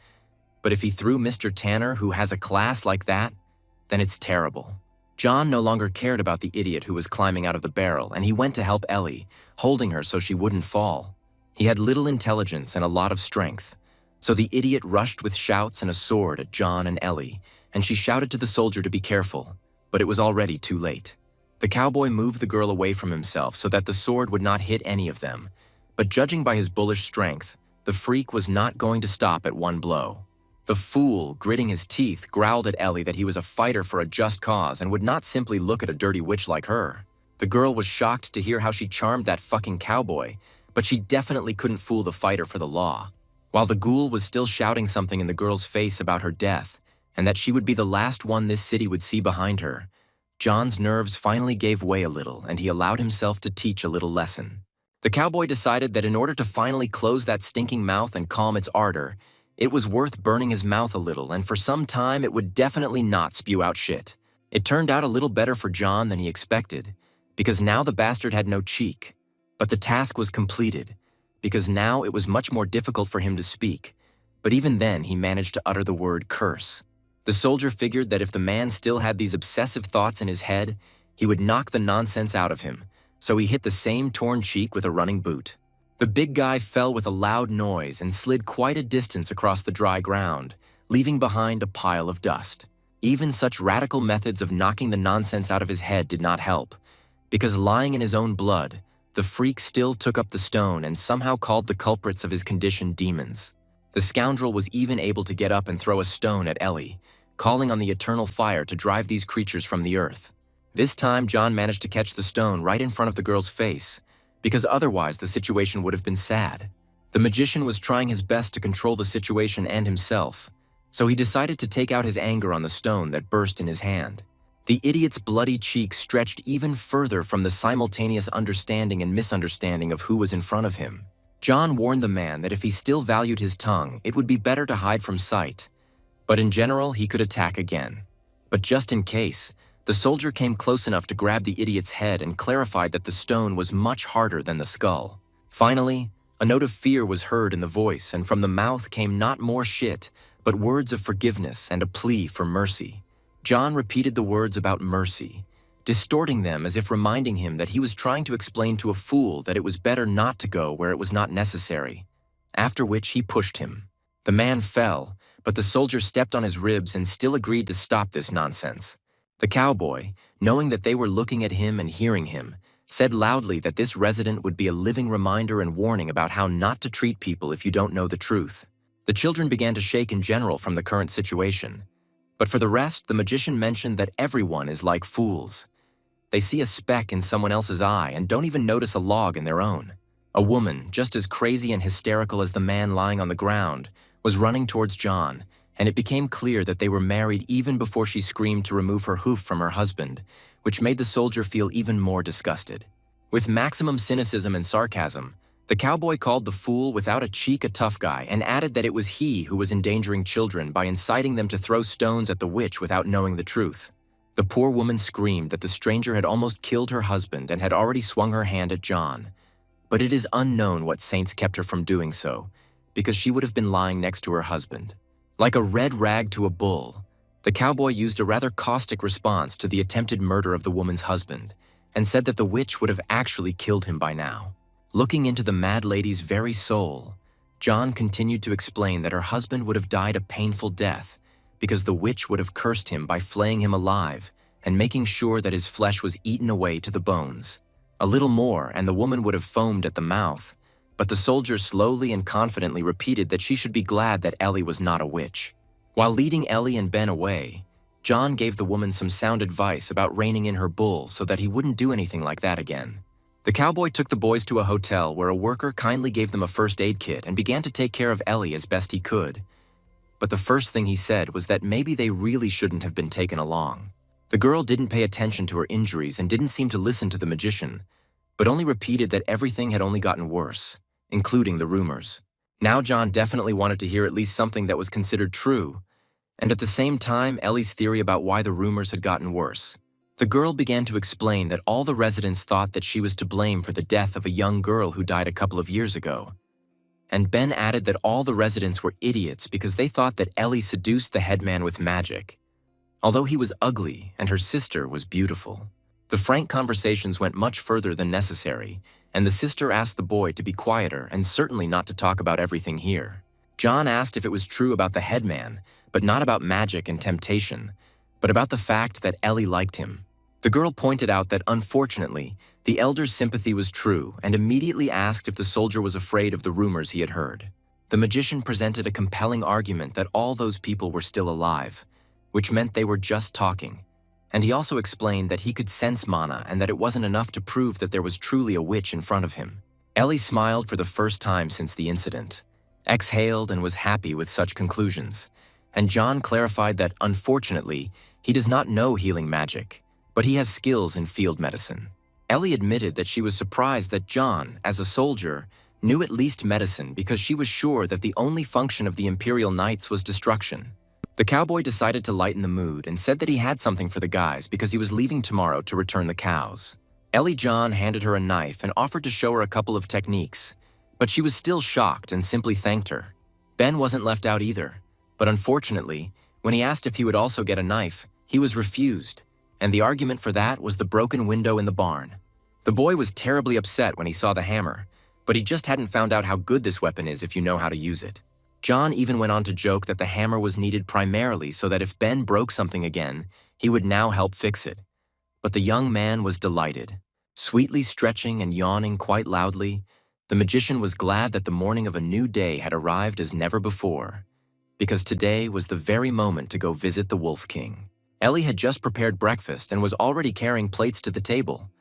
But if he threw Mr. Tanner, who has a class like that, then it's terrible. John no longer cared about the idiot who was climbing out of the barrel, and he went to help Ellie, holding her so she wouldn't fall. He had little intelligence and a lot of strength, so the idiot rushed with shouts and a sword at John and Ellie, and she shouted to the soldier to be careful, but it was already too late. The cowboy moved the girl away from himself so that the sword would not hit any of them, but judging by his bullish strength, the freak was not going to stop at one blow. The fool, gritting his teeth, growled at Ellie that he was a fighter for a just cause and would not simply look at a dirty witch like her. The girl was shocked to hear how she charmed that fucking cowboy, but she definitely couldn't fool the fighter for the law. While the ghoul was still shouting something in the girl's face about her death, and that she would be the last one this city would see behind her, John's nerves finally gave way a little and he allowed himself to teach a little lesson. The cowboy decided that in order to finally close that stinking mouth and calm its ardor, it was worth burning his mouth a little, and for some time it would definitely not spew out shit. It turned out a little better for John than he expected, because now the bastard had no cheek. But the task was completed, because now it was much more difficult for him to speak, but even then he managed to utter the word curse. The soldier figured that if the man still had these obsessive thoughts in his head, he would knock the nonsense out of him, so he hit the same torn cheek with a running boot. The big guy fell with a loud noise and slid quite a distance across the dry ground, leaving behind a pile of dust. Even such radical methods of knocking the nonsense out of his head did not help, because lying in his own blood, the freak still took up the stone and somehow called the culprits of his condition demons. The scoundrel was even able to get up and throw a stone at Ellie, calling on the eternal fire to drive these creatures from the earth. This time, John managed to catch the stone right in front of the girl's face, because otherwise the situation would have been sad. The magician was trying his best to control the situation and himself, so he decided to take out his anger on the stone that burst in his hand. The idiot's bloody cheek stretched even further from the simultaneous understanding and misunderstanding of who was in front of him. John warned the man that if he still valued his tongue, it would be better to hide from sight, but in general he could attack again. But just in case, the soldier came close enough to grab the idiot's head and clarified that the stone was much harder than the skull. Finally, a note of fear was heard in the voice, and from the mouth came not more shit, but words of forgiveness and a plea for mercy. John repeated the words about mercy, distorting them as if reminding him that he was trying to explain to a fool that it was better not to go where it was not necessary, after which he pushed him. The man fell, but the soldier stepped on his ribs and still agreed to stop this nonsense. The cowboy, knowing that they were looking at him and hearing him, said loudly that this resident would be a living reminder and warning about how not to treat people if you don't know the truth. The children began to shake in general from the current situation. But for the rest, the magician mentioned that everyone is like fools. They see a speck in someone else's eye and don't even notice a log in their own. A woman, just as crazy and hysterical as the man lying on the ground, was running towards John, and it became clear that they were married even before she screamed to remove her hoof from her husband, which made the soldier feel even more disgusted. With maximum cynicism and sarcasm, the cowboy called the fool without a cheek a tough guy and added that it was he who was endangering children by inciting them to throw stones at the witch without knowing the truth. The poor woman screamed that the stranger had almost killed her husband and had already swung her hand at John. But it is unknown what saints kept her from doing so, because she would have been lying next to her husband. Like a red rag to a bull, the cowboy used a rather caustic response to the attempted murder of the woman's husband and said that the witch would have actually killed him by now. Looking into the mad lady's very soul, John continued to explain that her husband would have died a painful death because the witch would have cursed him by flaying him alive and making sure that his flesh was eaten away to the bones. A little more and the woman would have foamed at the mouth, but the soldier slowly and confidently repeated that she should be glad that Ellie was not a witch. While leading Ellie and Ben away, John gave the woman some sound advice about reining in her bull so that he wouldn't do anything like that again. The cowboy took the boys to a hotel where a worker kindly gave them a first aid kit and began to take care of Ellie as best he could. But the first thing he said was that maybe they really shouldn't have been taken along. The girl didn't pay attention to her injuries and didn't seem to listen to the magician, but only repeated that everything had only gotten worse, including the rumors. Now John definitely wanted to hear at least something that was considered true, and at the same time Ellie's theory about why the rumors had gotten worse. The girl began to explain that all the residents thought that she was to blame for the death of a young girl who died a couple of years ago. And Ben added that all the residents were idiots because they thought that Ellie seduced the headman with magic. although he was ugly and her sister was beautiful. The frank conversations went much further than necessary, and the sister asked the boy to be quieter and certainly not to talk about everything here. John asked if it was true about the headman, but not about magic and temptation, but about the fact that Ellie liked him. The girl pointed out that, unfortunately, the elder's sympathy was true and immediately asked if the soldier was afraid of the rumors he had heard. The magician presented a compelling argument that all those people were still alive, which meant they were just talking. And he also explained that he could sense mana and that it wasn't enough to prove that there was truly a witch in front of him. Ellie smiled for the first time since the incident, exhaled and was happy with such conclusions. And John clarified that, unfortunately, he does not know healing magic, but he has skills in field medicine. Ellie admitted that she was surprised that John, as a soldier, knew at least medicine because she was sure that the only function of the Imperial Knights was destruction. The cowboy decided to lighten the mood and said that he had something for the guys because he was leaving tomorrow to return the cows. John handed her a knife and offered to show her a couple of techniques, but she was still shocked and simply thanked her. Ben wasn't left out either, but unfortunately, when he asked if he would also get a knife, he was refused, and the argument for that was the broken window in the barn. The boy was terribly upset when he saw the hammer, but he just hadn't found out how good this weapon is if you know how to use it. John even went on to joke that the hammer was needed primarily so that if Ben broke something again, he would now help fix it. But the young man was delighted. Sweetly stretching and yawning quite loudly, the magician was glad that the morning of a new day had arrived as never before, because today was the very moment to go visit the Wolf King. Ellie had just prepared breakfast and was already carrying plates to the table.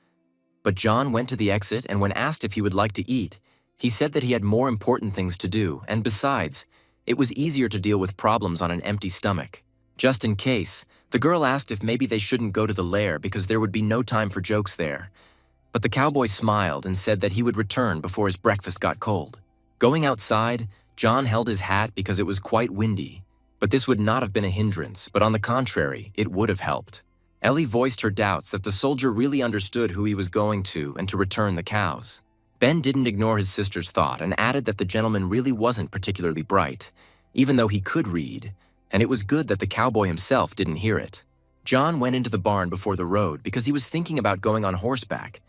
But John went to the exit, and when asked if he would like to eat, he said that he had more important things to do, and besides, it was easier to deal with problems on an empty stomach. Just in case, the girl asked if maybe they shouldn't go to the lair because there would be no time for jokes there. But the cowboy smiled and said that he would return before his breakfast got cold. Going outside, John held his hat because it was quite windy, but this would not have been a hindrance, but on the contrary, it would have helped. Ellie voiced her doubts that the soldier really understood who he was going to and to return the cows. Ben didn't ignore his sister's thought and added that the gentleman really wasn't particularly bright, even though he could read, and it was good that the cowboy himself didn't hear it. John went into the barn before the road because he was thinking about going on horseback,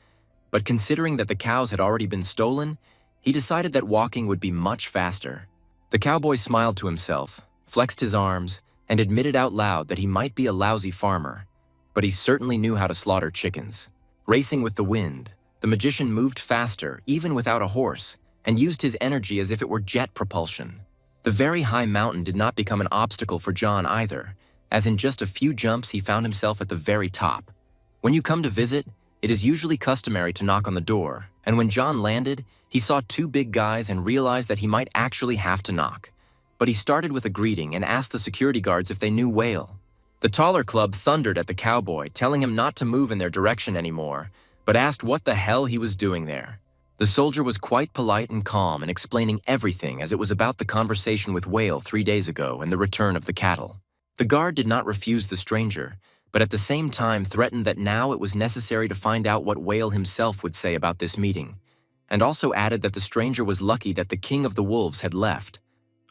but considering that the cows had already been stolen, he decided that walking would be much faster. The cowboy smiled to himself, flexed his arms, and admitted out loud that he might be a lousy farmer, but he certainly knew how to slaughter chickens. Racing with the wind, the magician moved faster, even without a horse, and used his energy as if it were jet propulsion. The very high mountain did not become an obstacle for John either, as in just a few jumps he found himself at the very top. When you come to visit, it is usually customary to knock on the door, and when John landed, he saw two big guys and realized that he might actually have to knock. But he started with a greeting and asked the security guards if they knew Whale. The taller club thundered at the cowboy, telling him not to move in their direction anymore, but asked what the hell he was doing there. The soldier was quite polite and calm and explaining everything as it was about the conversation with Whale 3 days ago and the return of the cattle. The guard did not refuse the stranger, but at the same time threatened that now it was necessary to find out what Whale himself would say about this meeting, and also added that the stranger was lucky that the king of the wolves had left.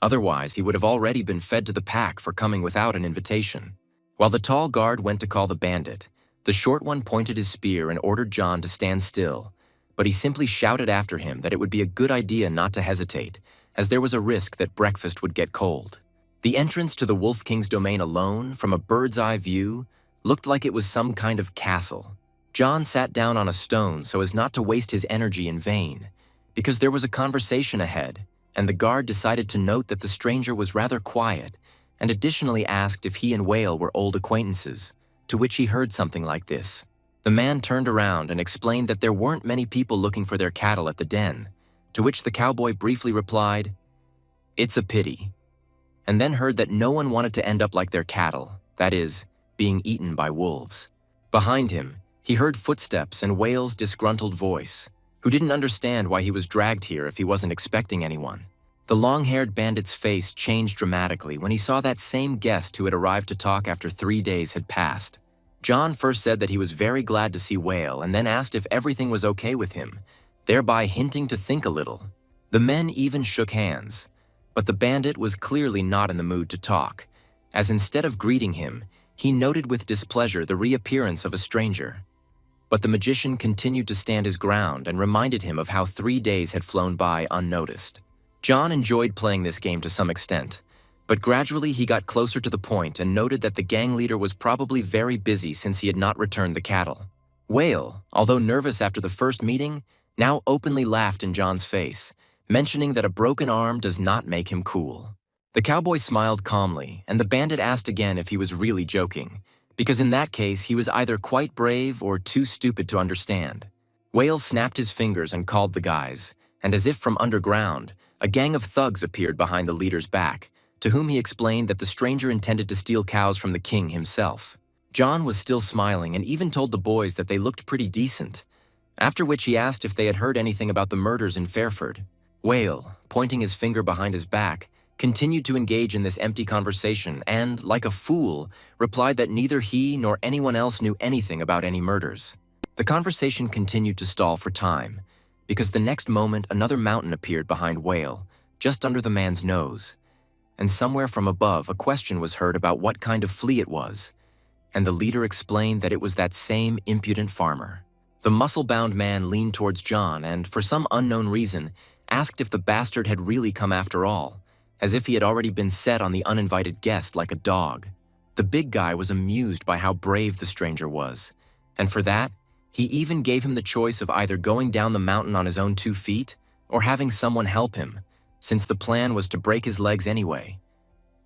Otherwise, he would have already been fed to the pack for coming without an invitation. While the tall guard went to call the bandit, the short one pointed his spear and ordered John to stand still, but he simply shouted after him that it would be a good idea not to hesitate, as there was a risk that breakfast would get cold. The entrance to the Wolf King's domain alone, from a bird's-eye view, looked like it was some kind of castle. John sat down on a stone so as not to waste his energy in vain, because there was a conversation ahead, and the guard decided to note that the stranger was rather quiet, and additionally asked if he and Whale were old acquaintances, to which he heard something like this. The man turned around and explained that there weren't many people looking for their cattle at the den, to which the cowboy briefly replied, "It's a pity," and then heard that no one wanted to end up like their cattle, that is, being eaten by wolves. Behind him, he heard footsteps and Whale's disgruntled voice, who didn't understand why he was dragged here if he wasn't expecting anyone. The long-haired bandit's face changed dramatically when he saw that same guest who had arrived to talk after 3 days had passed. John first said that he was very glad to see Whale and then asked if everything was okay with him, thereby hinting to think a little. The men even shook hands, but the bandit was clearly not in the mood to talk, as instead of greeting him, he noted with displeasure the reappearance of a stranger. But the magician continued to stand his ground and reminded him of how 3 days had flown by unnoticed. John enjoyed playing this game to some extent, but gradually he got closer to the point and noted that the gang leader was probably very busy since he had not returned the cattle. Whale, although nervous after the first meeting, now openly laughed in John's face, mentioning that a broken arm does not make him cool. The cowboy smiled calmly, and the bandit asked again if he was really joking, because in that case he was either quite brave or too stupid to understand. Whale snapped his fingers and called the guys, and as if from underground, a gang of thugs appeared behind the leader's back, to whom he explained that the stranger intended to steal cows from the king himself. John was still smiling and even told the boys that they looked pretty decent, after which he asked if they had heard anything about the murders in Fairford. Whale, pointing his finger behind his back, continued to engage in this empty conversation and, like a fool, replied that neither he nor anyone else knew anything about any murders. The conversation continued to stall for time, because the next moment another mountain appeared behind Whale, just under the man's nose. And somewhere from above a question was heard about what kind of flea it was, and the leader explained that it was that same impudent farmer. The muscle-bound man leaned towards John and, for some unknown reason, asked if the bastard had really come after all, as if he had already been set on the uninvited guest like a dog. The big guy was amused by how brave the stranger was, and for that, he even gave him the choice of either going down the mountain on his own 2 feet or having someone help him, since the plan was to break his legs anyway.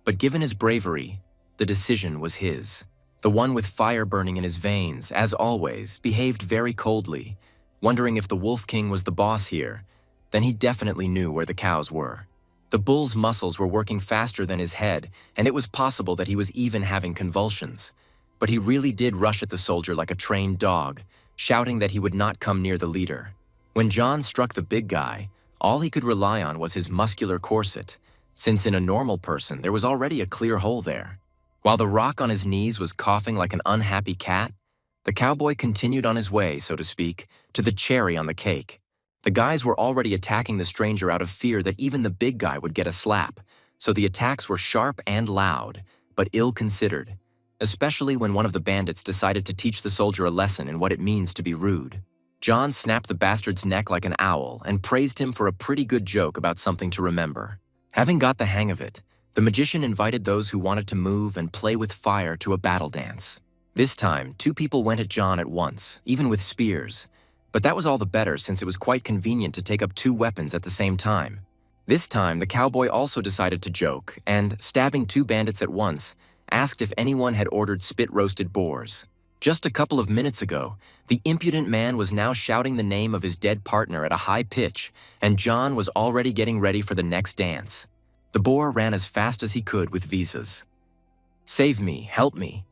But given his bravery, the decision was his. The one with fire burning in his veins, as always, behaved very coldly, wondering if the Wolf King was the boss here. Then he definitely knew where the cows were. The bull's muscles were working faster than his head, and it was possible that he was even having convulsions. But he really did rush at the soldier like a trained dog, shouting that he would not come near the leader. When John struck the big guy, all he could rely on was his muscular corset, since in a normal person there was already a clear hole there. While the rock on his knees was coughing like an unhappy cat, the cowboy continued on his way, so to speak, to the cherry on the cake. The guys were already attacking the stranger out of fear that even the big guy would get a slap, so the attacks were sharp and loud, but ill-considered, especially when one of the bandits decided to teach the soldier a lesson in what it means to be rude. John snapped the bastard's neck like an owl and praised him for a pretty good joke about something to remember. Having got the hang of it, the magician invited those who wanted to move and play with fire to a battle dance. This time, 2 people went at John at once, even with spears, but that was all the better since it was quite convenient to take up 2 weapons at the same time. This time, the cowboy also decided to joke and, stabbing 2 bandits at once, asked if anyone had ordered spit-roasted boars. Just a couple of minutes ago, the impudent man was now shouting the name of his dead partner at a high pitch, and John was already getting ready for the next dance. The boar ran as fast as he could with visas. "Save me, help me."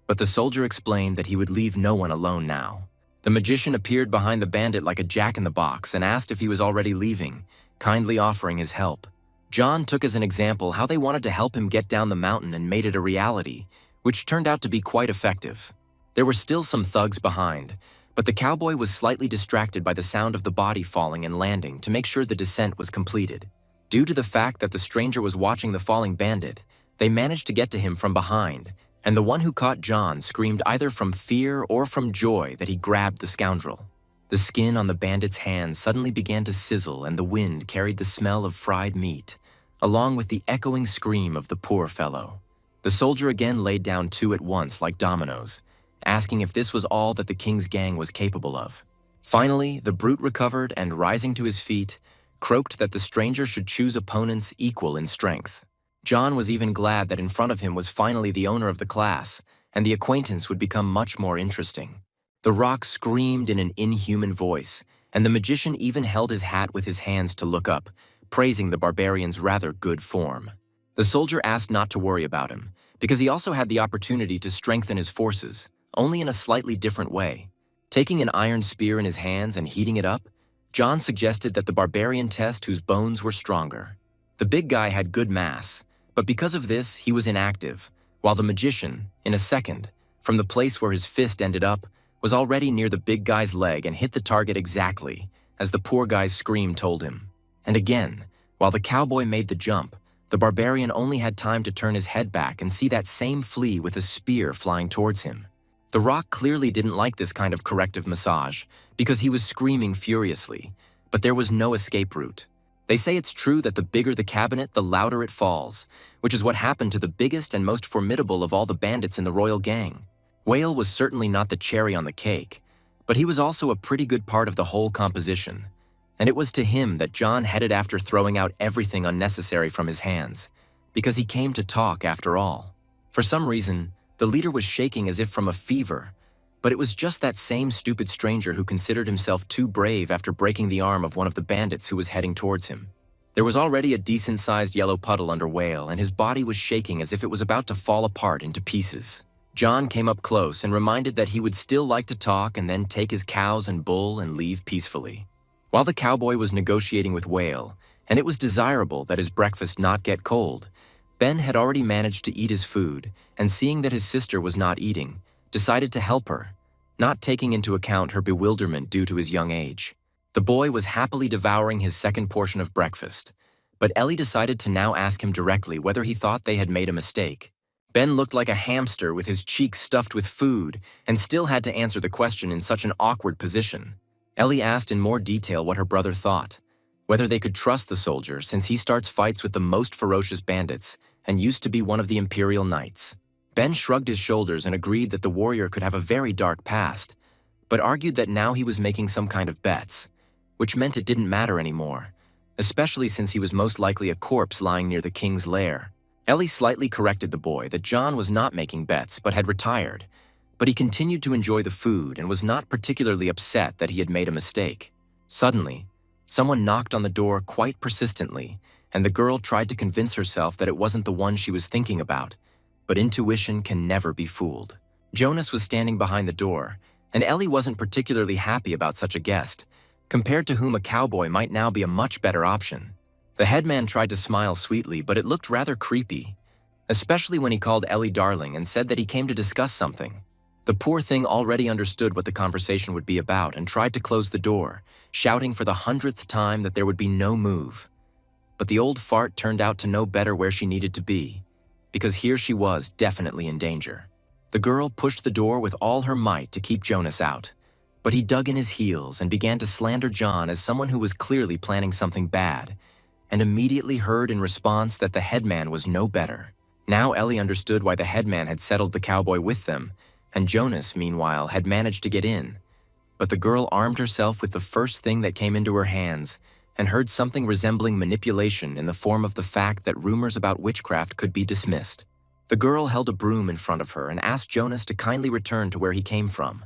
But the soldier explained that he would leave no one alone now. The magician appeared behind the bandit like a jack-in-the-box and asked if he was already leaving, kindly offering his help. John took as an example how they wanted to help him get down the mountain and made it a reality, which turned out to be quite effective. There were still some thugs behind, but the cowboy was slightly distracted by the sound of the body falling and landing to make sure the descent was completed. Due to the fact that the stranger was watching the falling bandit, they managed to get to him from behind, and the one who caught John screamed either from fear or from joy that he grabbed the scoundrel. The skin on the bandit's hand suddenly began to sizzle and the wind carried the smell of fried meat, along with the echoing scream of the poor fellow. The soldier again laid down 2 at once like dominoes, asking if this was all that the king's gang was capable of. Finally, the brute recovered and, rising to his feet, croaked that the stranger should choose opponents equal in strength. John was even glad that in front of him was finally the owner of the class, and the acquaintance would become much more interesting. The rock screamed in an inhuman voice, and the magician even held his hat with his hands to look up, praising the barbarian's rather good form. The soldier asked not to worry about him, because he also had the opportunity to strengthen his forces, only in a slightly different way. Taking an iron spear in his hands and heating it up, John suggested that the barbarian test whose bones were stronger. The big guy had good mass, but because of this, he was inactive, while the magician, in a second, from the place where his fist ended up, was already near the big guy's leg and hit the target exactly, as the poor guy's scream told him. And again, while the cowboy made the jump, The barbarian only had time to turn his head back and see that same flea with a spear flying towards him. The rock clearly didn't like this kind of corrective massage because he was screaming furiously, but there was no escape route. They say it's true that the bigger the cabinet, the louder it falls, which is what happened to the biggest and most formidable of all the bandits in the royal gang. Whale was certainly not the cherry on the cake, but he was also a pretty good part of the whole composition. And it was to him that John headed after throwing out everything unnecessary from his hands, because he came to talk after all. For some reason, the leader was shaking as if from a fever, but it was just that same stupid stranger who considered himself too brave after breaking the arm of one of the bandits who was heading towards him. There was already a decent-sized yellow puddle under Whale, and his body was shaking as if it was about to fall apart into pieces. John came up close and reminded that he would still like to talk and then take his cows and bull and leave peacefully. While the cowboy was negotiating with Whale, and it was desirable that his breakfast not get cold, Ben had already managed to eat his food, and seeing that his sister was not eating, decided to help her, not taking into account her bewilderment due to his young age. The boy was happily devouring his second portion of breakfast, but Ellie decided to now ask him directly whether he thought they had made a mistake. Ben looked like a hamster with his cheeks stuffed with food and still had to answer the question in such an awkward position. Ellie asked in more detail what her brother thought, whether they could trust the soldier since he starts fights with the most ferocious bandits and used to be one of the Imperial Knights. Ben shrugged his shoulders and agreed that the warrior could have a very dark past, but argued that now he was making some kind of bets, which meant it didn't matter anymore, especially since he was most likely a corpse lying near the king's lair. Ellie slightly corrected the boy that John was not making bets but had retired, but he continued to enjoy the food and was not particularly upset that he had made a mistake. Suddenly, someone knocked on the door quite persistently, and the girl tried to convince herself that it wasn't the one she was thinking about, but intuition can never be fooled. Jonas was standing behind the door, and Ellie wasn't particularly happy about such a guest, compared to whom a cowboy might now be a much better option. The headman tried to smile sweetly, but it looked rather creepy, especially when he called Ellie darling and said that he came to discuss something. The poor thing already understood what the conversation would be about and tried to close the door, shouting for the 100th time that there would be no move. But the old fart turned out to know better where she needed to be, because here she was definitely in danger. The girl pushed the door with all her might to keep Jonas out, but he dug in his heels and began to slander John as someone who was clearly planning something bad, and immediately heard in response that the headman was no better. Now Ellie understood why the headman had settled the cowboy with them, and Jonas, meanwhile, had managed to get in. But the girl armed herself with the first thing that came into her hands and heard something resembling manipulation in the form of the fact that rumors about witchcraft could be dismissed. The girl held a broom in front of her and asked Jonas to kindly return to where he came from.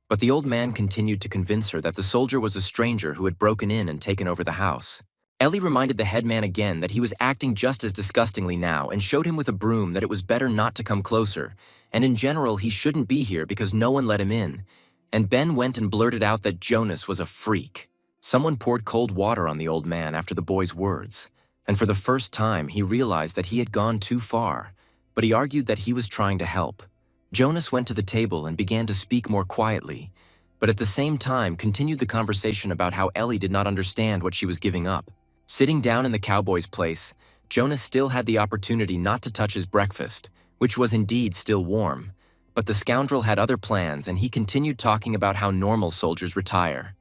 But the old man continued to convince her that the soldier was a stranger who had broken in and taken over the house. Ellie reminded the headman again that he was acting just as disgustingly now and showed him with a broom that it was better not to come closer, and in general he shouldn't be here because no one let him in, and Ben went and blurted out that Jonas was a freak. Someone poured cold water on the old man after the boy's words, and for the first time he realized that he had gone too far, but he argued that he was trying to help. Jonas went to the table and began to speak more quietly, but at the same time continued the conversation about how Ellie did not understand what she was giving up. Sitting down in the cowboy's place, Jonas still had the opportunity not to touch his breakfast, which was indeed still warm, but the scoundrel had other plans and he continued talking about how normal soldiers retire.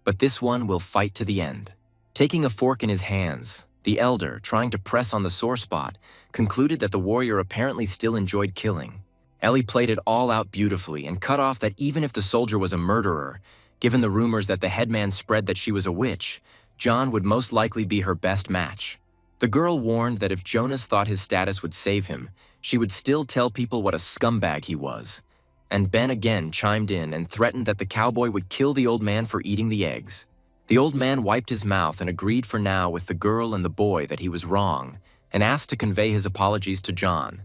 But this one will fight to the end. Taking a fork in his hands, the elder, trying to press on the sore spot, concluded that the warrior apparently still enjoyed killing. Ellie played it all out beautifully and cut off that even if the soldier was a murderer, given the rumors that the headman spread that she was a witch, John would most likely be her best match. The girl warned that if Jonas thought his status would save him, she would still tell people what a scumbag he was. And Ben again chimed in and threatened that the cowboy would kill the old man for eating the eggs. The old man wiped his mouth and agreed for now with the girl and the boy that he was wrong, and asked to convey his apologies to John.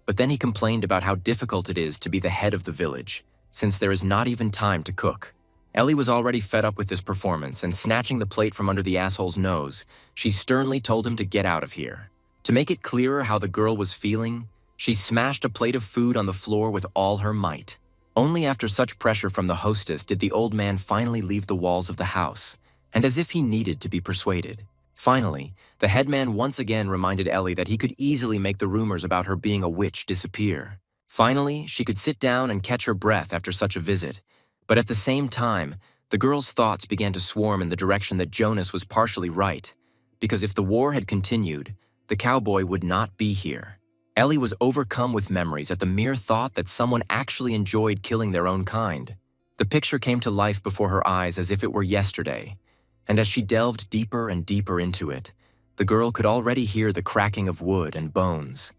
But then he complained about how difficult it is to be the head of the village, since there is not even time to cook. Ellie was already fed up with this performance, and snatching the plate from under the asshole's nose, she sternly told him to get out of here. To make it clearer how the girl was feeling, she smashed a plate of food on the floor with all her might. Only after such pressure from the hostess did the old man finally leave the walls of the house, and as if he needed to be persuaded. Finally, the headman once again reminded Ellie that he could easily make the rumors about her being a witch disappear. Finally, she could sit down and catch her breath after such a visit. But at the same time, the girl's thoughts began to swarm in the direction that Jonas was partially right, because if the war had continued, the cowboy would not be here. Ellie was overcome with memories at the mere thought that someone actually enjoyed killing their own kind. The picture came to life before her eyes as if it were yesterday, and as she delved deeper and deeper into it, the girl could already hear the cracking of wood and bones.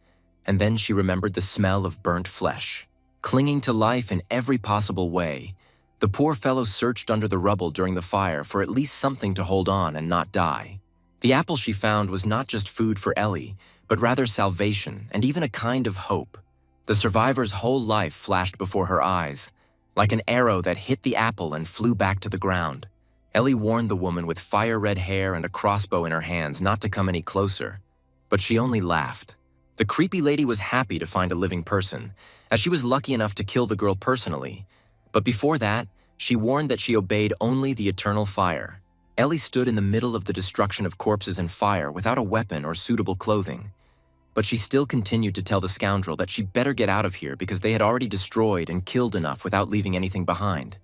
And then she remembered the smell of burnt flesh. Clinging to life in every possible way, the poor fellow searched under the rubble during the fire for at least something to hold on and not die. The apple she found was not just food for Ellie, but rather salvation and even a kind of hope. The survivor's whole life flashed before her eyes, like an arrow that hit the apple and flew back to the ground. Ellie warned the woman with fire-red hair and a crossbow in her hands not to come any closer, but she only laughed. The creepy lady was happy to find a living person, as she was lucky enough to kill the girl personally, but before that, she warned that she obeyed only the eternal fire. Ellie stood in the middle of the destruction of corpses and fire without a weapon or suitable clothing, but she still continued to tell the scoundrel that she better get out of here because they had already destroyed and killed enough without leaving anything behind.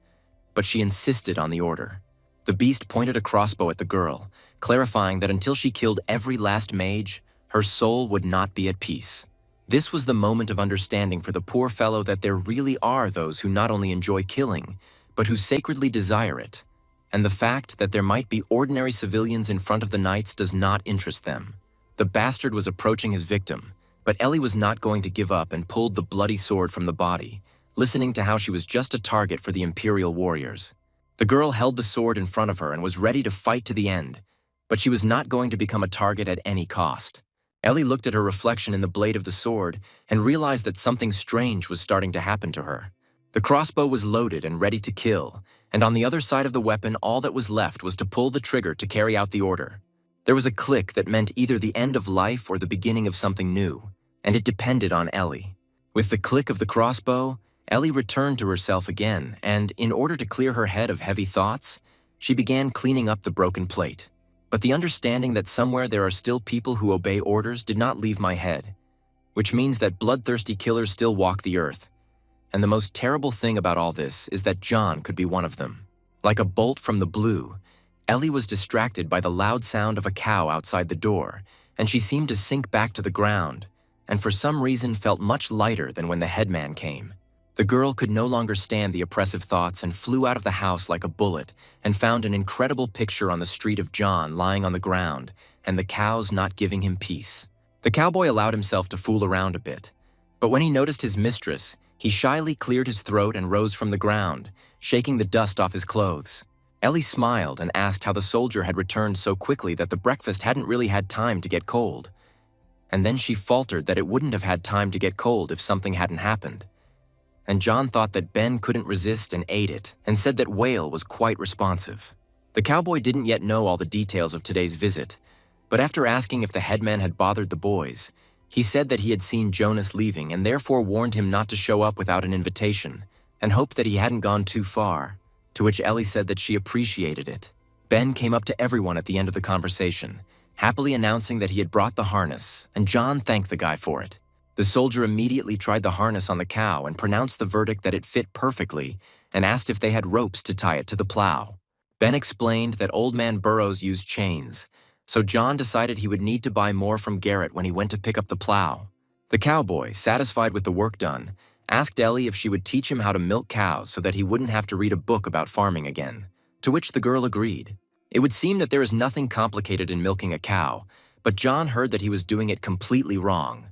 But she insisted on the order. The beast pointed a crossbow at the girl, clarifying that until she killed every last mage, her soul would not be at peace. This was the moment of understanding for the poor fellow that there really are those who not only enjoy killing, but who sacredly desire it. And the fact that there might be ordinary civilians in front of the knights does not interest them. The bastard was approaching his victim, but Ellie was not going to give up and pulled the bloody sword from the body, listening to how she was just a target for the Imperial warriors. The girl held the sword in front of her and was ready to fight to the end, but she was not going to become a target at any cost. Ellie looked at her reflection in the blade of the sword and realized that something strange was starting to happen to her. The crossbow was loaded and ready to kill, and on the other side of the weapon all that was left was to pull the trigger to carry out the order. There was a click that meant either the end of life or the beginning of something new, and it depended on Ellie. With the click of the crossbow, Ellie returned to herself again, and in order to clear her head of heavy thoughts, she began cleaning up the broken plate. But the understanding that somewhere there are still people who obey orders did not leave my head, which means that bloodthirsty killers still walk the earth. And the most terrible thing about all this is that John could be one of them. Like a bolt from the blue, Ellie was distracted by the loud sound of a cow outside the door, and she seemed to sink back to the ground, and for some reason felt much lighter than when the headman came. The girl could no longer stand the oppressive thoughts and flew out of the house like a bullet and found an incredible picture on the street of John lying on the ground and the cows not giving him peace. The cowboy allowed himself to fool around a bit, but when he noticed his mistress, he shyly cleared his throat and rose from the ground, shaking the dust off his clothes. Ellie smiled and asked how the soldier had returned so quickly that the breakfast hadn't really had time to get cold. And then she faltered that it wouldn't have had time to get cold if something hadn't happened. And John thought that Ben couldn't resist and ate it, and said that Whale was quite responsive. The cowboy didn't yet know all the details of today's visit, but after asking if the headman had bothered the boys, he said that he had seen Jonas leaving and therefore warned him not to show up without an invitation, and hoped that he hadn't gone too far, to which Ellie said that she appreciated it. Ben came up to everyone at the end of the conversation, happily announcing that he had brought the harness, and John thanked the guy for it. The soldier immediately tried the harness on the cow and pronounced the verdict that it fit perfectly and asked if they had ropes to tie it to the plow. Ben explained that Old Man Burrows used chains, so John decided he would need to buy more from Garrett when he went to pick up the plow. The cowboy, satisfied with the work done, asked Ellie if she would teach him how to milk cows so that he wouldn't have to read a book about farming again, to which the girl agreed. It would seem that there is nothing complicated in milking a cow, but John heard that he was doing it completely wrong.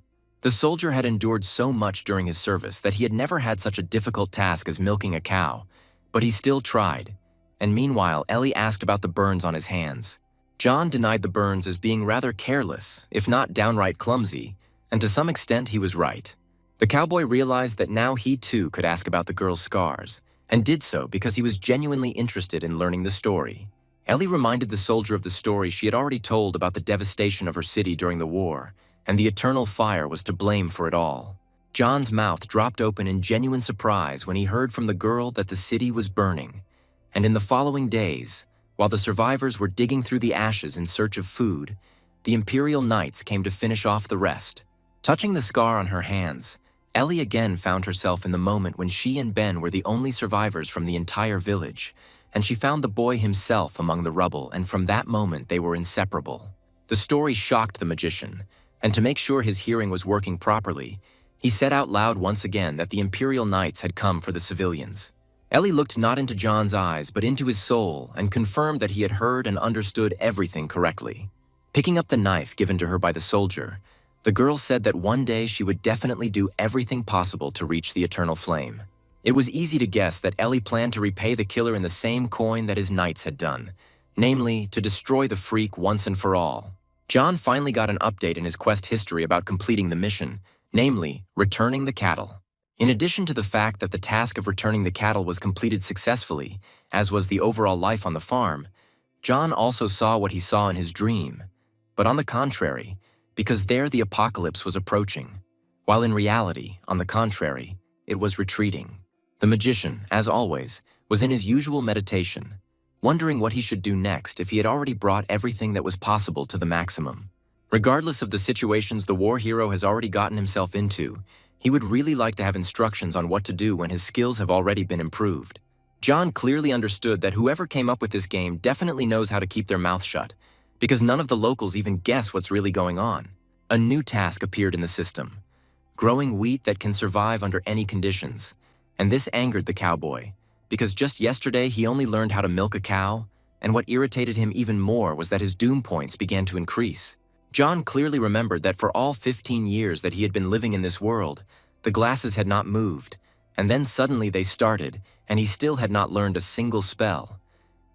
The soldier had endured so much during his service that he had never had such a difficult task as milking a cow, but he still tried. And meanwhile, Ellie asked about the burns on his hands. John denied the burns as being rather careless, if not downright clumsy, and to some extent he was right. The cowboy realized that now he too could ask about the girl's scars, and did so because he was genuinely interested in learning the story. Ellie reminded the soldier of the story she had already told about the devastation of her city during the war, and the eternal fire was to blame for it all. John's mouth dropped open in genuine surprise when he heard from the girl that the city was burning, and in the following days, While the survivors were digging through the ashes in search of food, the Imperial Knights came to finish off the rest. Touching the scar on her hands, Ellie again found herself in the moment when she and Ben were the only survivors from the entire village, and she found the boy himself among the rubble, and from that moment they were inseparable. The story shocked the magician, and to make sure his hearing was working properly, he said out loud once again that the Imperial Knights had come for the civilians. Ellie looked not into John's eyes but into his soul and confirmed that he had heard and understood everything correctly. Picking up the knife given to her by the soldier, the girl said that one day she would definitely do everything possible to reach the eternal flame. It was easy to guess that Ellie planned to repay the killer in the same coin that his knights had done, namely, to destroy the freak once and for all. John finally got an update in his quest history about completing the mission, namely, returning the cattle. In addition to the fact that the task of returning the cattle was completed successfully, as was the overall life on the farm, John also saw what he saw in his dream. But on the contrary, because there the apocalypse was approaching, while in reality, on the contrary, it was retreating. The magician, as always, was in his usual meditation, wondering what he should do next if he had already brought everything that was possible to the maximum. Regardless of the situations the war hero has already gotten himself into, he would really like to have instructions on what to do when his skills have already been improved. John clearly understood that whoever came up with this game definitely knows how to keep their mouth shut, because none of the locals even guess what's really going on. A new task appeared in the system: growing wheat that can survive under any conditions. And this angered the cowboy, because just yesterday he only learned how to milk a cow, and what irritated him even more was that his doom points began to increase. John clearly remembered that for all 15 years that he had been living in this world, the glasses had not moved, and then suddenly they started, and he still had not learned a single spell.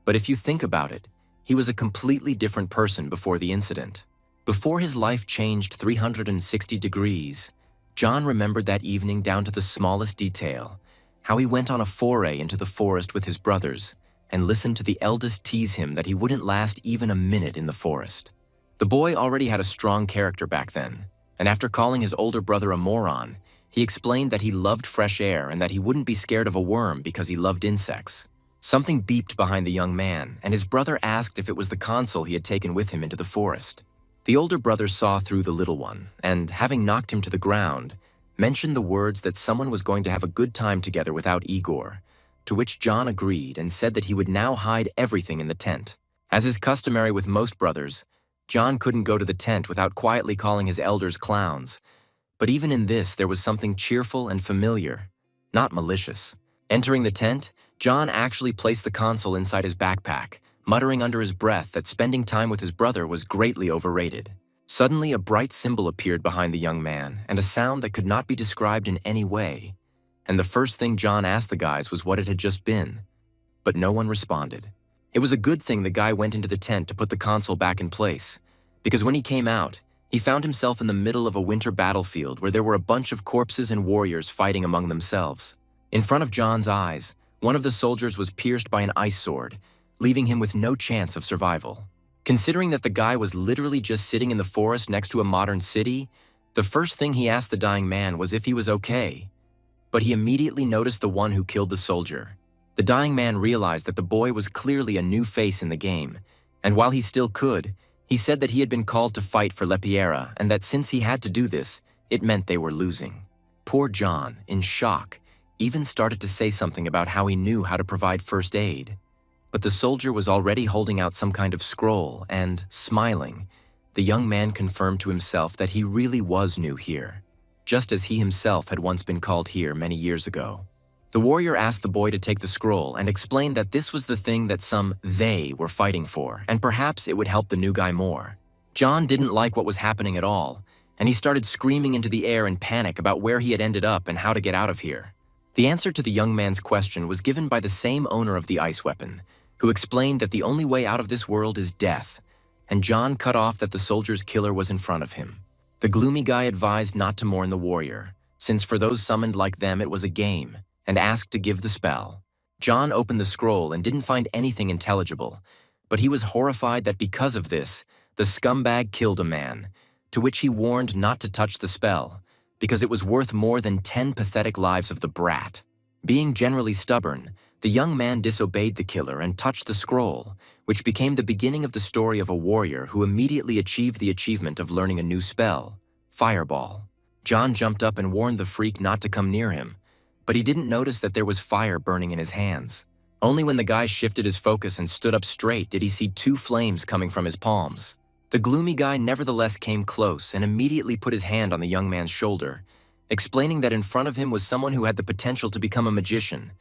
But if you think about it, he was a completely different person before the incident. Before his life changed 360 degrees, John remembered that evening down to the smallest detail, how he went on a foray into the forest with his brothers and listened to the eldest tease him that he wouldn't last even a minute in the forest. The boy already had a strong character back then, and after calling his older brother a moron, he explained that he loved fresh air and that he wouldn't be scared of a worm because he loved insects. Something beeped behind the young man, and his brother asked if it was the console he had taken with him into the forest. The older brother saw through the little one, and having knocked him to the ground, mentioned the words that someone was going to have a good time together without Igor, to which John agreed and said that he would now hide everything in the tent. As is customary with most brothers, John couldn't go to the tent without quietly calling his elders clowns, but even in this there was something cheerful and familiar, not malicious. Entering the tent, John actually placed the console inside his backpack, muttering under his breath that spending time with his brother was greatly overrated. Suddenly, a bright symbol appeared behind the young man, and a sound that could not be described in any way. And the first thing John asked the guys was what it had just been. But no one responded. It was a good thing the guy went into the tent to put the console back in place, because when he came out, he found himself in the middle of a winter battlefield where there were a bunch of corpses and warriors fighting among themselves. In front of John's eyes, one of the soldiers was pierced by an ice sword, leaving him with no chance of survival. Considering that the guy was literally just sitting in the forest next to a modern city, the first thing he asked the dying man was if he was okay. But he immediately noticed the one who killed the soldier. The dying man realized that the boy was clearly a new face in the game, and while he still could, he said that he had been called to fight for Lepiera and that since he had to do this, it meant they were losing. Poor John, in shock, even started to say something about how he knew how to provide first aid. But the soldier was already holding out some kind of scroll and, smiling, the young man confirmed to himself that he really was new here, just as he himself had once been called here many years ago. The warrior asked the boy to take the scroll and explained that this was the thing that some they were fighting for, and perhaps it would help the new guy more. John didn't like what was happening at all, and he started screaming into the air in panic about where he had ended up and how to get out of here. The answer to the young man's question was given by the same owner of the ice weapon, who explained that the only way out of this world is death, and John cut off that the soldier's killer was in front of him. The gloomy guy advised not to mourn the warrior, since for those summoned like them it was a game, and asked to give the spell. John opened the scroll and didn't find anything intelligible, but he was horrified that because of this, the scumbag killed a man, to which he warned not to touch the spell, because it was worth more than 10 pathetic lives of the brat. Being generally stubborn, The young man disobeyed the killer and touched the scroll, which became the beginning of the story of a warrior who immediately achieved the achievement of learning a new spell, Fireball. John jumped up and warned the freak not to come near him, but he didn't notice that there was fire burning in his hands. Only when the guy shifted his focus and stood up straight did he see two flames coming from his palms. The gloomy guy nevertheless came close and immediately put his hand on the young man's shoulder, explaining that in front of him was someone who had the potential to become a magician,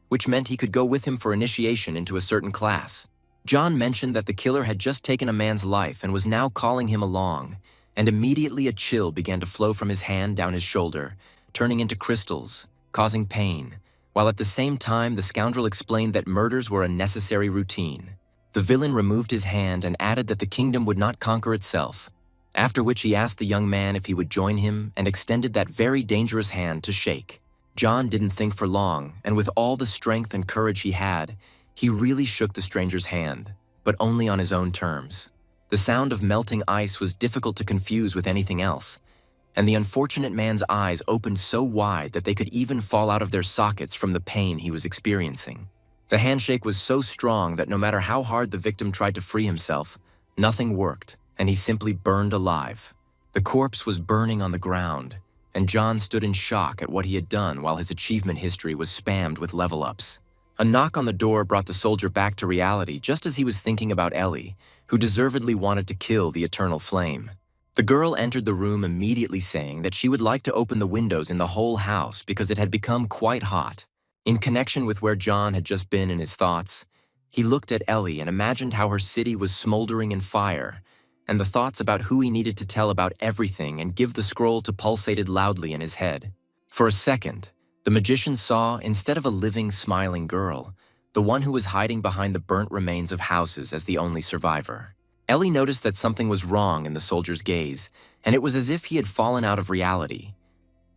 which meant he could go with him for initiation into a certain class. John mentioned that the killer had just taken a man's life and was now calling him along, and immediately a chill began to flow from his hand down his shoulder, turning into crystals, causing pain, while at the same time the scoundrel explained that murders were a necessary routine. The villain removed his hand and added that the kingdom would not conquer itself, after which he asked the young man if he would join him and extended that very dangerous hand to shake. John didn't think for long, and with all the strength and courage he had, he really shook the stranger's hand, but only on his own terms. The sound of melting ice was difficult to confuse with anything else, and the unfortunate man's eyes opened so wide that they could even fall out of their sockets from the pain he was experiencing. The handshake was so strong that no matter how hard the victim tried to free himself, nothing worked, and he simply burned alive. The corpse was burning on the ground, and John stood in shock at what he had done while his achievement history was spammed with level-ups. A knock on the door brought the soldier back to reality just as he was thinking about Ellie, who deservedly wanted to kill the eternal flame. The girl entered the room immediately saying that she would like to open the windows in the whole house because it had become quite hot. In connection with where John had just been in his thoughts, he looked at Ellie and imagined how her city was smoldering in fire, and the thoughts about who he needed to tell about everything and give the scroll to pulsated loudly in his head. For a second, the magician saw, instead of a living, smiling girl, the one who was hiding behind the burnt remains of houses as the only survivor. Ellie noticed that something was wrong in the soldier's gaze, and it was as if he had fallen out of reality.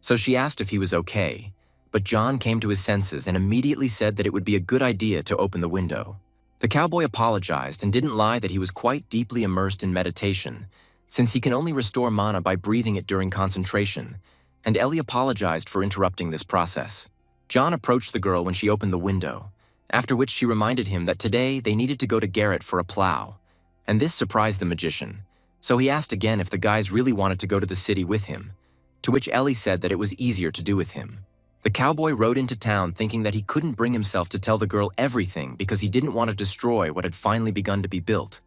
So she asked if he was okay, but John came to his senses and immediately said that it would be a good idea to open the window. The cowboy apologized and didn't lie that he was quite deeply immersed in meditation, since he can only restore mana by breathing it during concentration, and Ellie apologized for interrupting this process. John approached the girl when she opened the window, after which she reminded him that today they needed to go to Garrett for a plow, and this surprised the magician, so he asked again if the guys really wanted to go to the city with him, to which Ellie said that it was easier to do with him. The cowboy rode into town thinking that he couldn't bring himself to tell the girl everything because he didn't want to destroy what had finally begun to be built,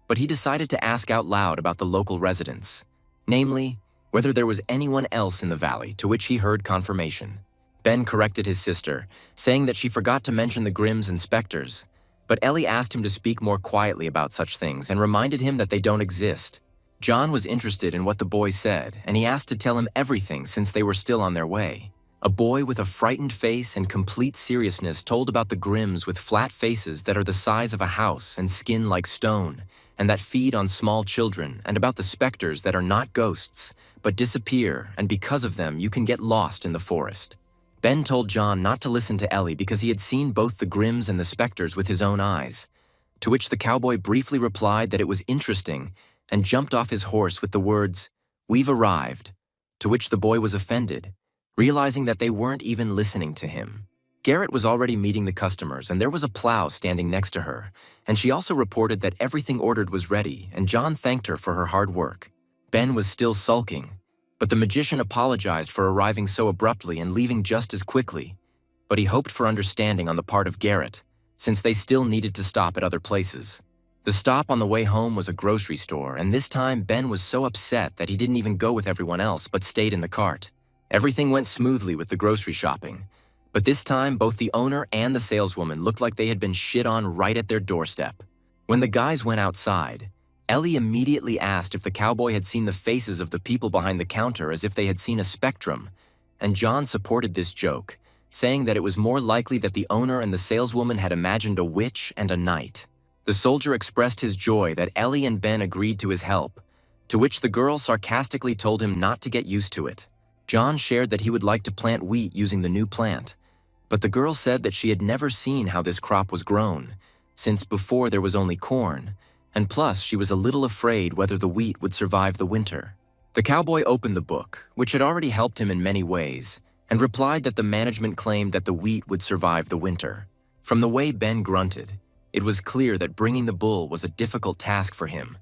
but he decided to ask out loud about the local residents, namely, whether there was anyone else in the valley, to which he heard confirmation. Ben corrected his sister, saying that she forgot to mention the Grimms and Spectres, but Ellie asked him to speak more quietly about such things and reminded him that they don't exist. John was interested in what the boy said, and he asked to tell him everything since they were still on their way. A boy with a frightened face and complete seriousness told about the Grimms with flat faces that are the size of a house and skin like stone, and that feed on small children, and about the specters that are not ghosts, but disappear, and because of them you can get lost in the forest. Ben told John not to listen to Ellie because he had seen both the Grimms and the specters with his own eyes, to which the cowboy briefly replied that it was interesting and jumped off his horse with the words, "We've arrived," to which the boy was offended, realizing that they weren't even listening to him. Garrett was already meeting the customers and there was a plow standing next to her, and she also reported that everything ordered was ready and John thanked her for her hard work. Ben was still sulking, but the magician apologized for arriving so abruptly and leaving just as quickly, but he hoped for understanding on the part of Garrett, since they still needed to stop at other places. The stop on the way home was a grocery store, and this time Ben was so upset that he didn't even go with everyone else but stayed in the cart. Everything went smoothly with the grocery shopping, but this time both the owner and the saleswoman looked like they had been shit on right at their doorstep. When the guys went outside, Ellie immediately asked if the cowboy had seen the faces of the people behind the counter as if they had seen a spectrum, and John supported this joke, saying that it was more likely that the owner and the saleswoman had imagined a witch and a knight. The soldier expressed his joy that Ellie and Ben agreed to his help, to which the girl sarcastically told him not to get used to it. John shared that he would like to plant wheat using the new plant, but the girl said that she had never seen how this crop was grown, since before there was only corn, and plus she was a little afraid whether the wheat would survive the winter. The cowboy opened the book, which had already helped him in many ways, and replied that the management claimed that the wheat would survive the winter. From the way Ben grunted, it was clear that bringing the bull was a difficult task for him,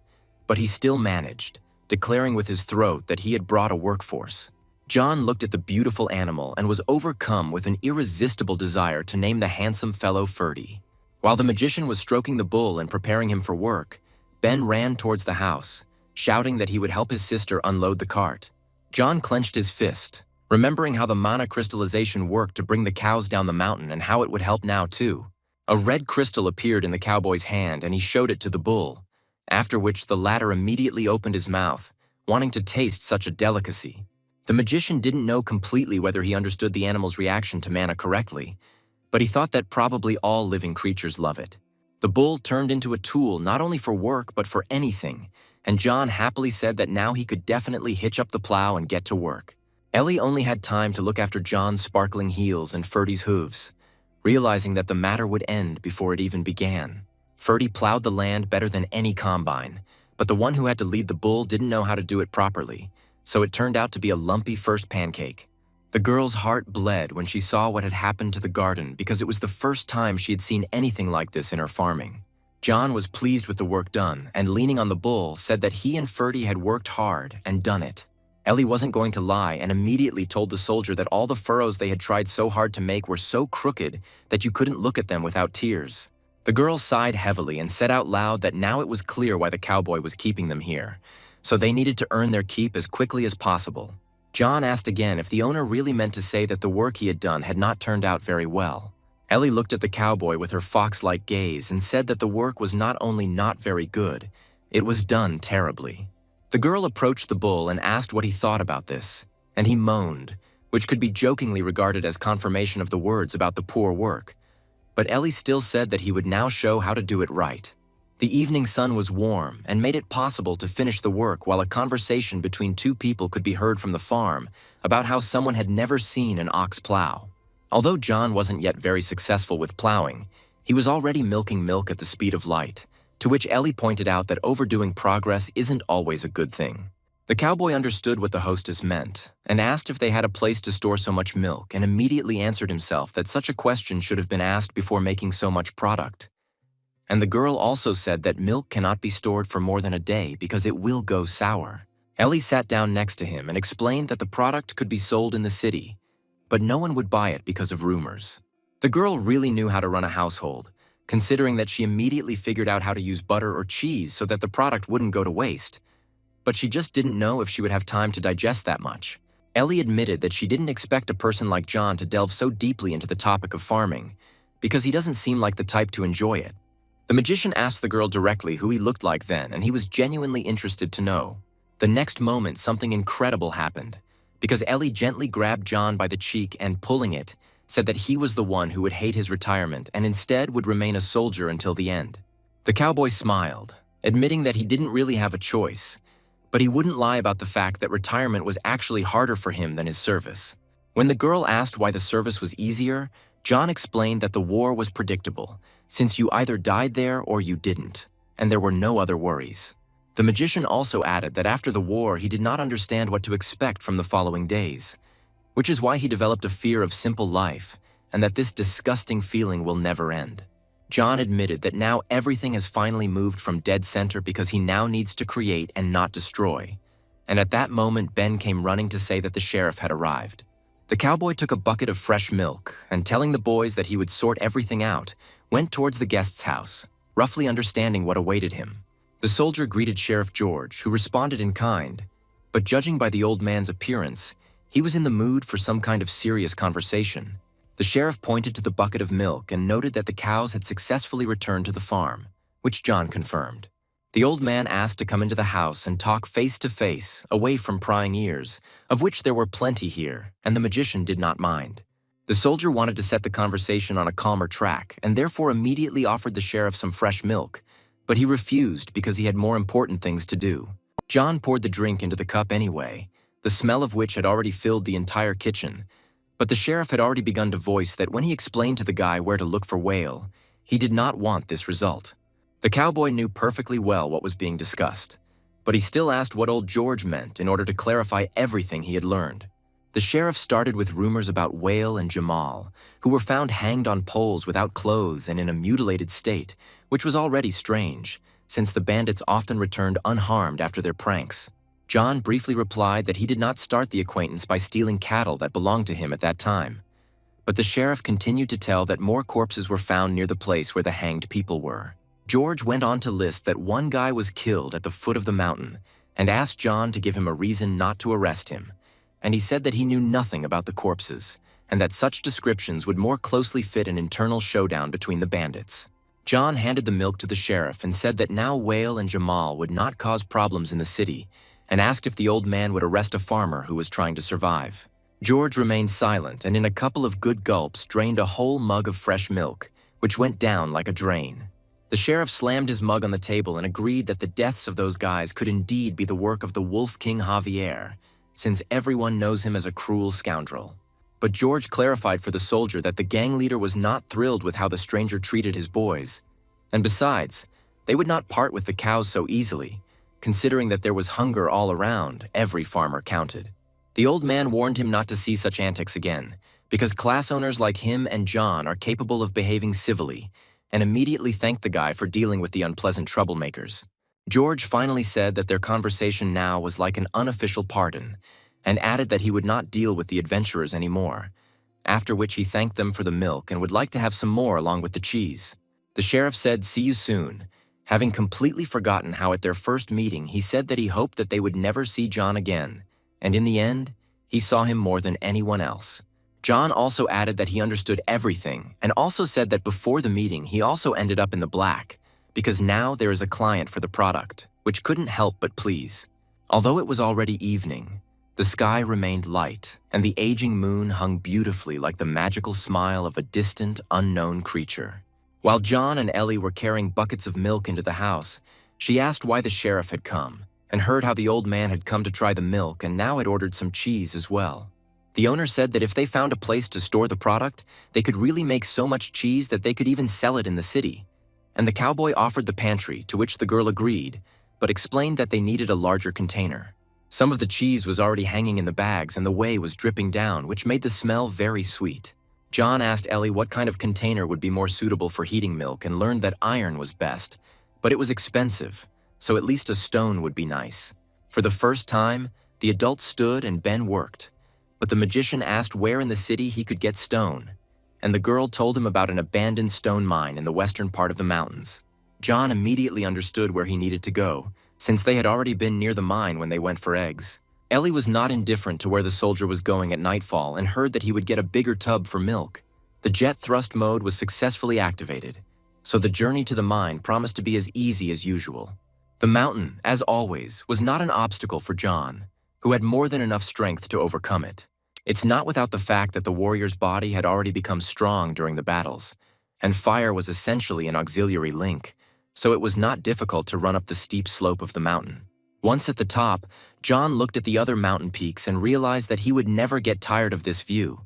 but he still managed, declaring with his throat that he had brought a workforce. John looked at the beautiful animal and was overcome with an irresistible desire to name the handsome fellow Ferdy. While the magician was stroking the bull and preparing him for work, Ben ran towards the house, shouting that he would help his sister unload the cart. John clenched his fist, remembering how the mana crystallization worked to bring the cows down the mountain and how it would help now too. A red crystal appeared in the cowboy's hand and he showed it to the bull, after which the latter immediately opened his mouth, wanting to taste such a delicacy. The magician didn't know completely whether he understood the animal's reaction to mana correctly, but he thought that probably all living creatures love it. The bull turned into a tool not only for work but for anything, and John happily said that now he could definitely hitch up the plow and get to work. Ellie only had time to look after John's sparkling heels and Ferdy's hooves, realizing that the matter would end before it even began. Ferdy plowed the land better than any combine, but the one who had to lead the bull didn't know how to do it properly, so it turned out to be a lumpy first pancake. The girl's heart bled when she saw what had happened to the garden because it was the first time she had seen anything like this in her farming. John was pleased with the work done and, leaning on the bull, said that he and Ferdy had worked hard and done it. Ellie wasn't going to lie and immediately told the soldier that all the furrows they had tried so hard to make were so crooked that you couldn't look at them without tears. The girl sighed heavily and said out loud that now it was clear why the cowboy was keeping them here, so they needed to earn their keep as quickly as possible. John asked again if the owner really meant to say that the work he had done had not turned out very well. Ellie looked at the cowboy with her fox-like gaze and said that the work was not only not very good, it was done terribly. The girl approached the bull and asked what he thought about this, and he moaned, which could be jokingly regarded as confirmation of the words about the poor work. But Ellie still said that he would now show how to do it right. The evening sun was warm and made it possible to finish the work while a conversation between two people could be heard from the farm about how someone had never seen an ox plow. Although John wasn't yet very successful with plowing, he was already milking milk at the speed of light, to which Ellie pointed out that overdoing progress isn't always a good thing. The cowboy understood what the hostess meant and asked if they had a place to store so much milk and immediately answered himself that such a question should have been asked before making so much product. And the girl also said that milk cannot be stored for more than a day because it will go sour. Ellie sat down next to him and explained that the product could be sold in the city, but no one would buy it because of rumors. The girl really knew how to run a household, considering that she immediately figured out how to use butter or cheese so that the product wouldn't go to waste. But she just didn't know if she would have time to digest that much. Ellie admitted that she didn't expect a person like John to delve so deeply into the topic of farming, because he doesn't seem like the type to enjoy it. The magician asked the girl directly who he looked like then, and he was genuinely interested to know. The next moment, something incredible happened, because Ellie gently grabbed John by the cheek and, pulling it, said that he was the one who would hate his retirement and instead would remain a soldier until the end. The cowboy smiled, admitting that he didn't really have a choice, but he wouldn't lie about the fact that retirement was actually harder for him than his service. When the girl asked why the service was easier, John explained that the war was predictable, since you either died there or you didn't, and there were no other worries. The magician also added that after the war he did not understand what to expect from the following days, which is why he developed a fear of simple life, and that this disgusting feeling will never end. John admitted that now everything has finally moved from dead center because he now needs to create and not destroy. And at that moment, Ben came running to say that the sheriff had arrived. The cowboy took a bucket of fresh milk and, telling the boys that he would sort everything out, went towards the guest's house, roughly understanding what awaited him. The soldier greeted Sheriff George, who responded in kind, but judging by the old man's appearance, he was in the mood for some kind of serious conversation. The sheriff pointed to the bucket of milk and noted that the cows had successfully returned to the farm, which John confirmed. The old man asked to come into the house and talk face to face, away from prying ears, of which there were plenty here, and the magician did not mind. The soldier wanted to set the conversation on a calmer track and therefore immediately offered the sheriff some fresh milk, but he refused because he had more important things to do. John poured the drink into the cup anyway, the smell of which had already filled the entire kitchen, but the sheriff had already begun to voice that when he explained to the guy where to look for whale, he did not want this result. The cowboy knew perfectly well what was being discussed, but he still asked what old George meant in order to clarify everything he had learned. The sheriff started with rumors about Whale and Jamal, who were found hanged on poles without clothes and in a mutilated state, which was already strange, since the bandits often returned unharmed after their pranks. John briefly replied that he did not start the acquaintance by stealing cattle that belonged to him at that time. But the sheriff continued to tell that more corpses were found near the place where the hanged people were. George went on to list that one guy was killed at the foot of the mountain and asked John to give him a reason not to arrest him. And he said that he knew nothing about the corpses and that such descriptions would more closely fit an internal showdown between the bandits. John handed the milk to the sheriff and said that now Whale and Jamal would not cause problems in the city, and asked if the old man would arrest a farmer who was trying to survive. George remained silent and in a couple of good gulps drained a whole mug of fresh milk, which went down like a drain. The sheriff slammed his mug on the table and agreed that the deaths of those guys could indeed be the work of the Wolf King Javier, since everyone knows him as a cruel scoundrel. But George clarified for the soldier that the gang leader was not thrilled with how the stranger treated his boys. And besides, they would not part with the cows so easily. Considering that there was hunger all around, every farmer counted. The old man warned him not to see such antics again, because class owners like him and John are capable of behaving civilly, and immediately thanked the guy for dealing with the unpleasant troublemakers. George finally said that their conversation now was like an unofficial pardon, and added that he would not deal with the adventurers anymore, after which he thanked them for the milk and would like to have some more along with the cheese. The sheriff said, "See you soon," having completely forgotten how at their first meeting he said that he hoped that they would never see John again, and in the end, he saw him more than anyone else. John also added that he understood everything, and also said that before the meeting he also ended up in the black, because now there is a client for the product, which couldn't help but please. Although it was already evening, the sky remained light, and the aging moon hung beautifully like the magical smile of a distant, unknown creature. While John and Ellie were carrying buckets of milk into the house, she asked why the sheriff had come, and heard how the old man had come to try the milk and now had ordered some cheese as well. The owner said that if they found a place to store the product, they could really make so much cheese that they could even sell it in the city. And the cowboy offered the pantry, to which the girl agreed, but explained that they needed a larger container. Some of the cheese was already hanging in the bags and the whey was dripping down, which made the smell very sweet. John asked Ellie what kind of container would be more suitable for heating milk and learned that iron was best, but it was expensive, so at least a stone would be nice. For the first time, the adult stood and Ben worked, but the magician asked where in the city he could get stone, and the girl told him about an abandoned stone mine in the western part of the mountains. John immediately understood where he needed to go, since they had already been near the mine when they went for eggs. Ellie was not indifferent to where the soldier was going at nightfall and heard that he would get a bigger tub for milk. The jet thrust mode was successfully activated, so the journey to the mine promised to be as easy as usual. The mountain, as always, was not an obstacle for John, who had more than enough strength to overcome it. It's not without the fact that the warrior's body had already become strong during the battles, and fire was essentially an auxiliary link, so it was not difficult to run up the steep slope of the mountain. Once at the top, John looked at the other mountain peaks and realized that he would never get tired of this view.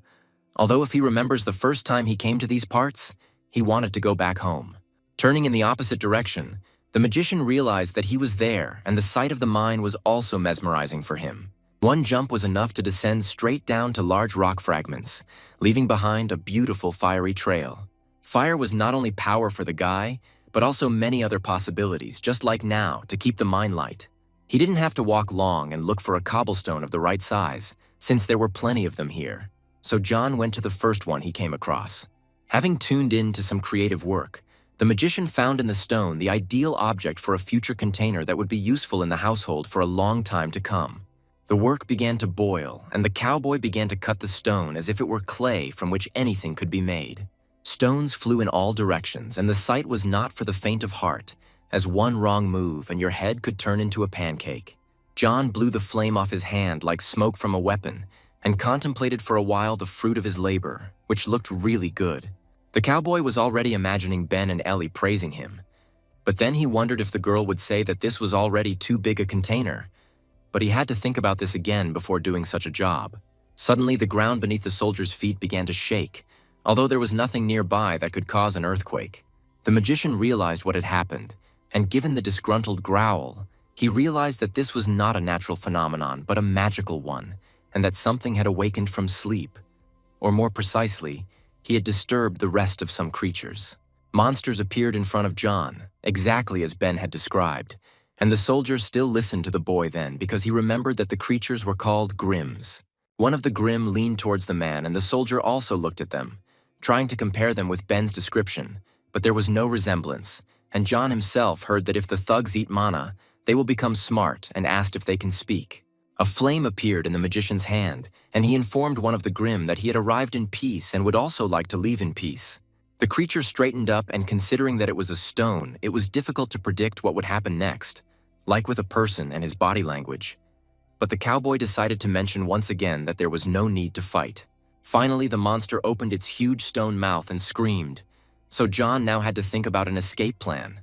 Although if he remembers the first time he came to these parts, he wanted to go back home. Turning in the opposite direction, the magician realized that he was there and the sight of the mine was also mesmerizing for him. One jump was enough to descend straight down to large rock fragments, leaving behind a beautiful fiery trail. Fire was not only power for the guy, but also many other possibilities, just like now, to keep the mine light. He didn't have to walk long and look for a cobblestone of the right size, since there were plenty of them here. So John went to the first one he came across. Having tuned in to some creative work, the magician found in the stone the ideal object for a future container that would be useful in the household for a long time to come. The work began to boil, and the cowboy began to cut the stone as if it were clay from which anything could be made. Stones flew in all directions, and the sight was not for the faint of heart, as one wrong move and your head could turn into a pancake. John blew the flame off his hand like smoke from a weapon and contemplated for a while the fruit of his labor, which looked really good. The cowboy was already imagining Ben and Ellie praising him, but then he wondered if the girl would say that this was already too big a container. But he had to think about this again before doing such a job. Suddenly, the ground beneath the soldier's feet began to shake, although there was nothing nearby that could cause an earthquake. The magician realized what had happened, and given the disgruntled growl, he realized that this was not a natural phenomenon, but a magical one, and that something had awakened from sleep. Or more precisely, he had disturbed the rest of some creatures. Monsters appeared in front of John, exactly as Ben had described, and the soldier still listened to the boy then because he remembered that the creatures were called Grims. One of the Grim leaned towards the man, and the soldier also looked at them, trying to compare them with Ben's description, but there was no resemblance, and John himself heard that if the thugs eat mana, they will become smart, and asked if they can speak. A flame appeared in the magician's hand, and he informed one of the Grim that he had arrived in peace and would also like to leave in peace. The creature straightened up, and considering that it was a stone, it was difficult to predict what would happen next, like with a person and his body language. But the cowboy decided to mention once again that there was no need to fight. Finally, the monster opened its huge stone mouth and screamed, so John now had to think about an escape plan.